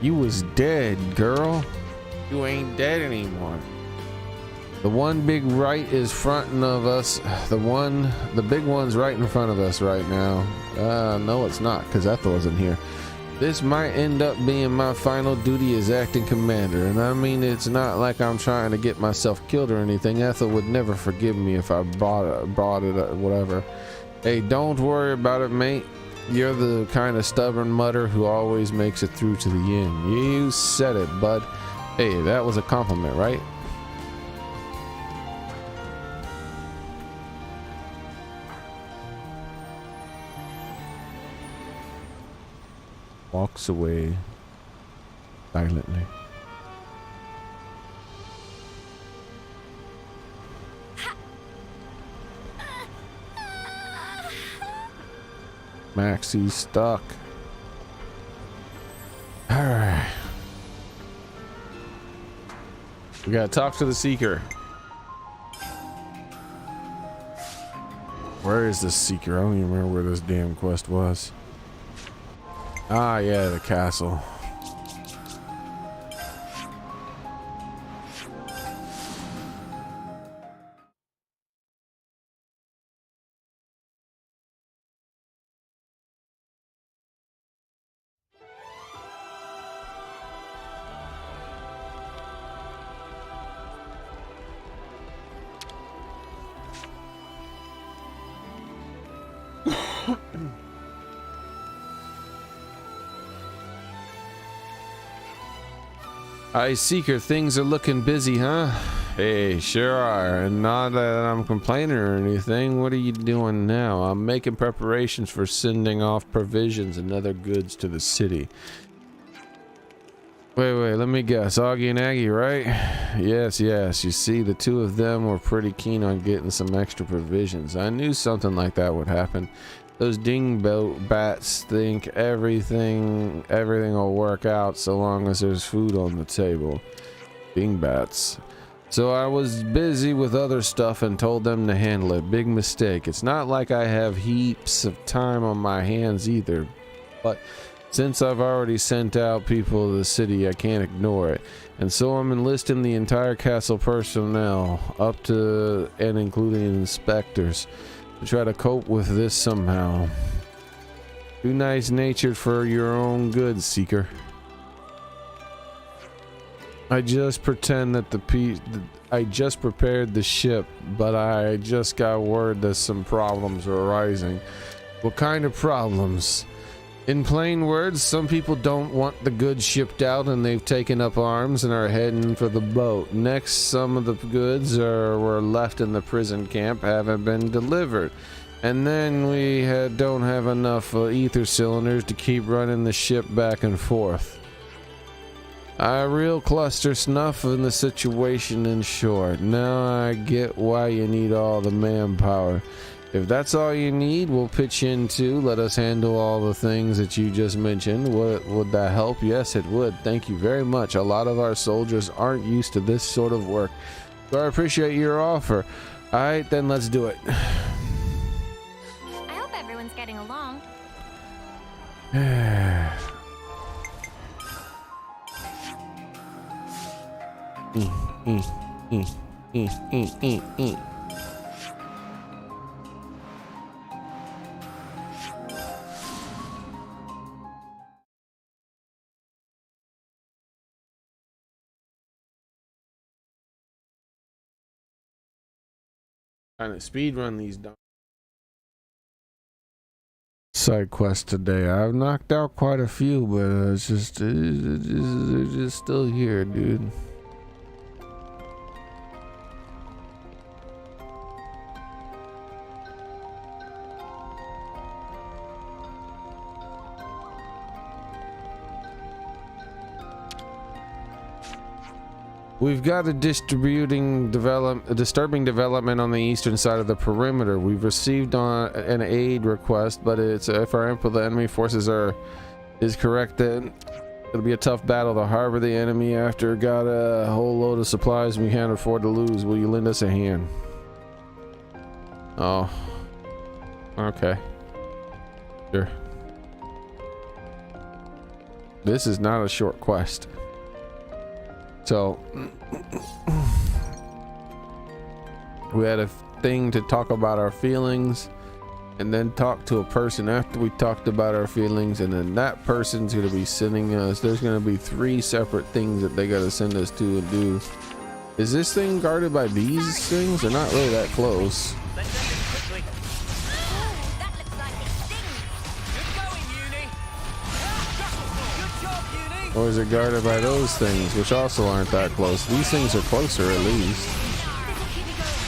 You was dead, girl. You ain't dead anymore. The one big right is fronting of us. The big one's right in front of us right now. No, it's not, because Ethel isn't here. This might end up being my final duty as acting commander, and I mean, it's not like I'm trying to get myself killed or anything. Ethel would never forgive me if I brought it up, whatever. Hey, don't worry about it, mate. You're the kind of stubborn mutter who always makes it through to the end. You said it, bud. Hey, that was a compliment, right? Walks away silently. Maxie's stuck. Alright. We gotta talk to the Seeker. Where is this Seeker? I don't even remember where this damn quest was. Ah, yeah, the castle. Hi, Seeker, things are looking busy, huh? Hey, sure are. And not that I'm complaining or anything. What are you doing now? I'm making preparations for sending off provisions and other goods to the city. Wait, let me guess. Augie and Aggie, right? Yes. You see, the two of them were pretty keen on getting some extra provisions. I knew something like that would happen. Those dingbats think everything will work out so long as there's food on the table. Dingbats. So I was busy with other stuff and told them to handle it. Big mistake. It's not like I have heaps of time on my hands either. But since I've already sent out people to the city, I can't ignore it. And so I'm enlisting the entire castle personnel, up to and including inspectors, to try to cope with this somehow. Too nice-natured for your own good, Seeker. I just pretend that I just prepared the ship, but I just got word that some problems are arising. What kind of problems? In plain words, some people don't want the goods shipped out and they've taken up arms and are heading for the boat. Next, some of the goods were left in the prison camp, haven't been delivered. And then we don't have enough ether cylinders to keep running the ship back and forth. A real cluster snuff in the situation, in short. Now I get why you need all the manpower. If that's all you need, we'll pitch in too. Let us handle all the things that you just mentioned. Would that help? Yes, it would. Thank you very much. A lot of our soldiers aren't used to this sort of work, so I appreciate your offer. Alright, then let's do it. I hope everyone's getting along. Trying to speed run these side quests today. I've knocked out quite a few, but it's just they're just still here, dude. We've got a disturbing development on the eastern side of the perimeter. We've received an aid request, but it's if our input the enemy forces is correct, then it'll be a tough battle to harbor the enemy after got a whole load of supplies we can't afford to lose. Will you lend us a hand? Oh, okay, sure. This is not a short quest. So we had a thing to talk about our feelings and then talk to a person after we talked about our feelings, and then that person's going to be sending us, there's going to be 3 separate things that they got to send us to and do. Is this thing guarded by these things? They're not really that close. Let's end it quickly. Ooh, that looks like it stings. Good going, Uni. Good job, Uni. Or is it guarded by those things, which also aren't that close? These things are closer at least. This'll keep me going.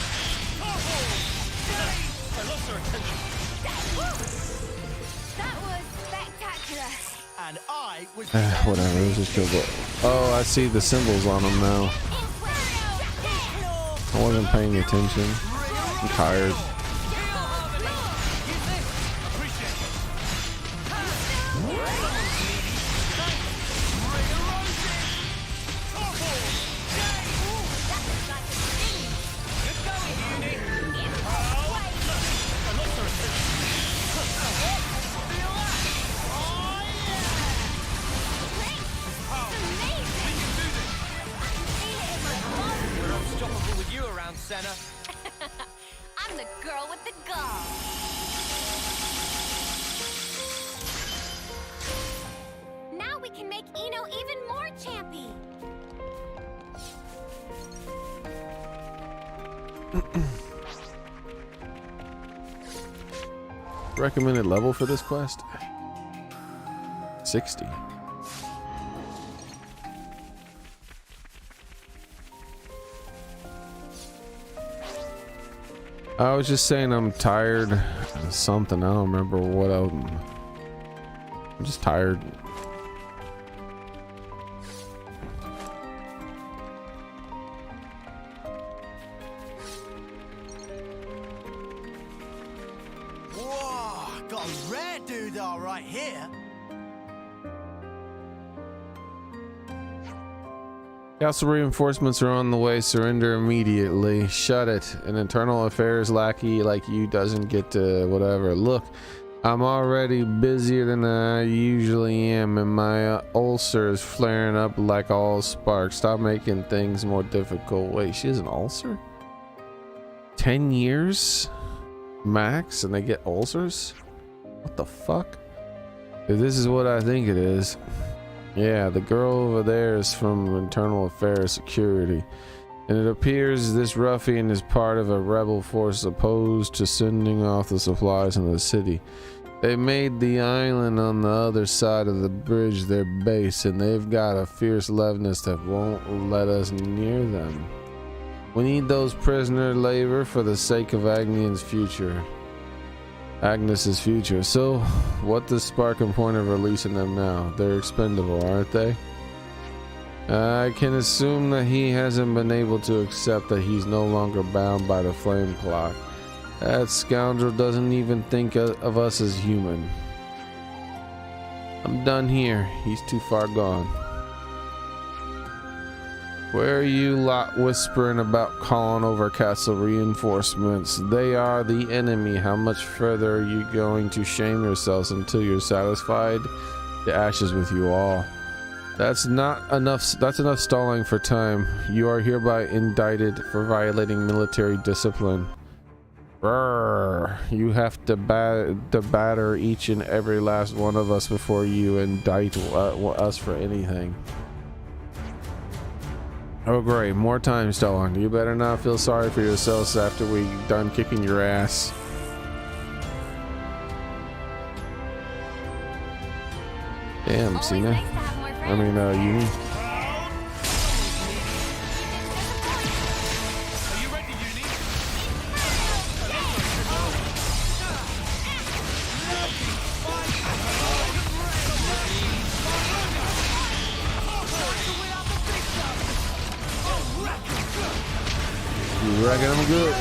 That was spectacular. And I was. Whatever, let's just go. Oh, I see the symbols on them now. I wasn't paying attention. I'm tired. I'm the girl with the gall. Now we can make Eno even more champy. Recommended level for this quest? 60. I was just saying I'm tired of something. I don't remember what I'm just tired. Whoa, got a rare doodah right here. Castle reinforcements are on the way. Surrender immediately. Shut it. An internal affairs lackey like you doesn't get to whatever. Look, I'm already busier than I usually am, and my ulcer is flaring up like all sparks. Stop making things more difficult. Wait, she has an ulcer? 10 years max, and they get ulcers? What the fuck? If this is what I think it is. Yeah, the girl over there is from Internal Affairs Security, and it appears this ruffian is part of a rebel force opposed to sending off the supplies in the city. They made the island on the other side of the bridge their base, and they've got a fierce leftness that won't let us near them. We need those prisoner labor for the sake of Agnes's future. So, what the sparking point of releasing them now? They're expendable, aren't they? I can assume that he hasn't been able to accept that he's no longer bound by the flame clock. That scoundrel doesn't even think of us as human. I'm done here. He's too far gone. Where are you lot whispering about calling over castle reinforcements? They are the enemy. How much further are you going to shame yourselves until you're satisfied? The ashes with you all. That's not enough. That's enough stalling for time. You are hereby indicted for violating military discipline. Brrr. You have to batter each and every last one of us before you indict us for anything. Oh great, more time stalling. You better not feel sorry for yourselves after we done kicking your ass. Damn, Always Cena. nice to have more I mean, friends. Uni. Are you ready, Uni? You reckon I'm good?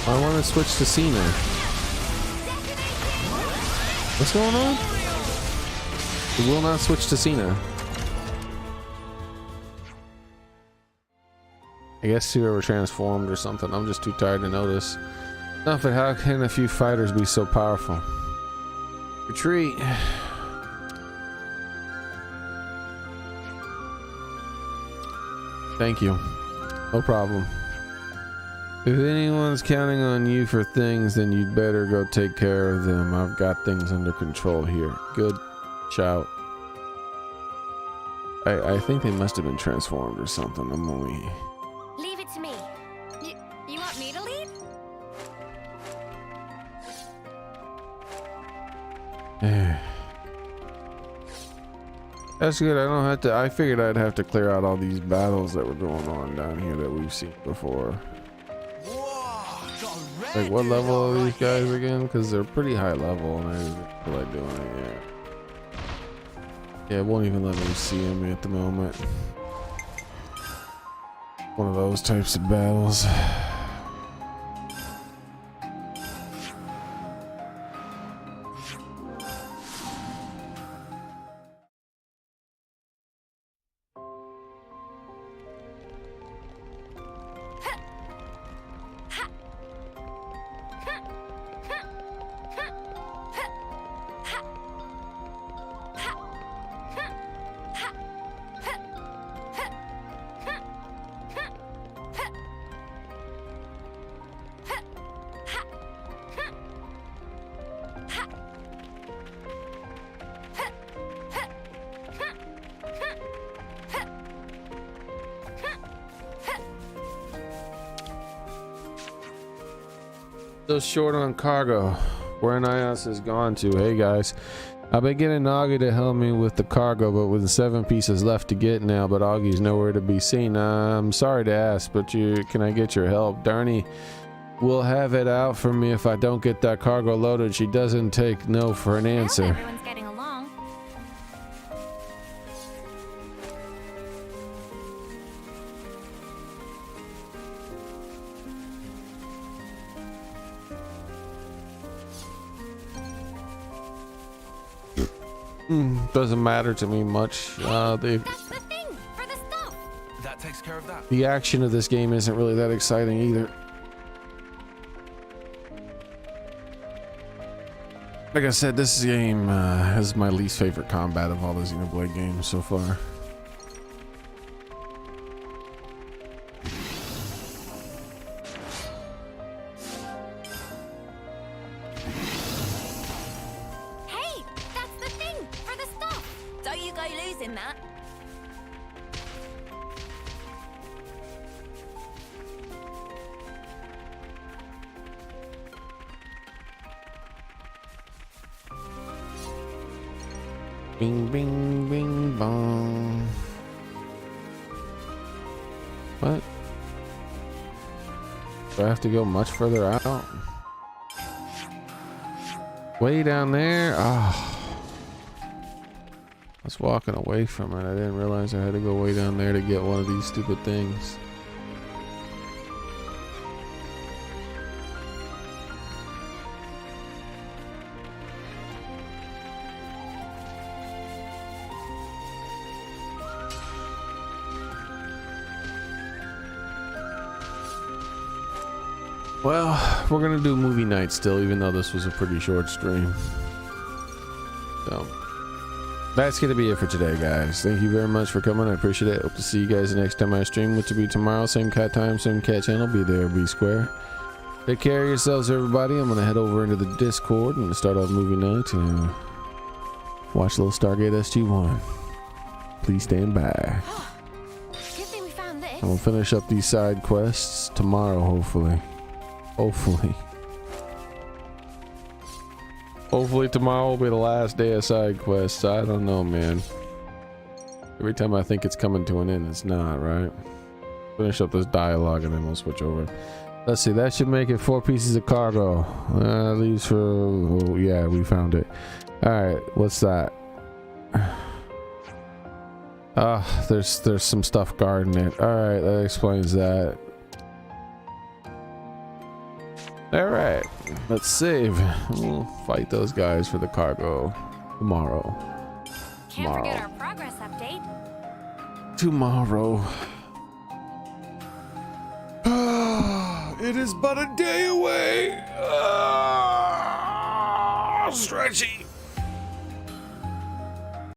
I want to switch to Cena. What's going on? It will not switch to Cena. I guess whoever transformed or something. I'm just too tired to notice. Nothing. How can a few fighters be so powerful? Retreat. Thank you. No problem. If anyone's counting on you for things, then you'd better go take care of them. I've got things under control here. Good shout. I think they must have been transformed or something. I'm only... Leave it to me. You want me to lead? That's good. I don't have to... I figured I'd have to clear out all these battles that were going on down here that we've seen before. Whoa, got a Like, what rare level dude are these right guys here. again? Because they're pretty high level, and I didn't feel like doing it yet. Yeah, it won't even let me see them at the moment. One of those types of battles. So short on cargo. Where Nias has gone to. Hey guys, I've been getting Augie to help me with the cargo, but with 7 pieces left to get now, but Augie's nowhere to be seen. I'm sorry to ask, but can I get your help? Darnie will have it out for me if I don't get that cargo loaded. She doesn't take no for an I hope answer. everyone's getting along. Doesn't matter to me much. That's the thing for the stuff. That takes care of that. The action of this game isn't really that exciting either. Like I said, this game has my least favorite combat of all the Xenoblade games so far. Hey, that's the thing for the stuff. Don't you go losing that. Bing, bing, bing, bong. What? Do I have to go much further out? Way down there? Ah. I was walking away from it. I didn't realize I had to go way down there to get one of these stupid things. Well, we're gonna do movie night still, even though this was a pretty short stream. So that's gonna be it for today, guys. Thank you very much for coming. I appreciate it. Hope to see you guys the next time I stream, which will be tomorrow. Same cat time, same cat channel. Be there, be square. Take care of yourselves, everybody. I'm gonna head over into the Discord and start off movie night and watch a little Stargate SG-1. Please stand by. Good thing we found this. I'm gonna finish up these side quests tomorrow, hopefully. Hopefully tomorrow will be the last day of side quests. I don't know, man. Every time I think it's coming to an end, it's not, right? Finish up this dialogue and then we'll switch over. Let's see, that should make it 4 pieces of cargo. Leaves for, oh, yeah, we found it. Alright, what's that? There's some stuff guarding it. Alright, that explains that. Alright, let's save. We'll fight those guys for the cargo tomorrow. Can't forget our progress update. Tomorrow. It is but a day away. Stretchy.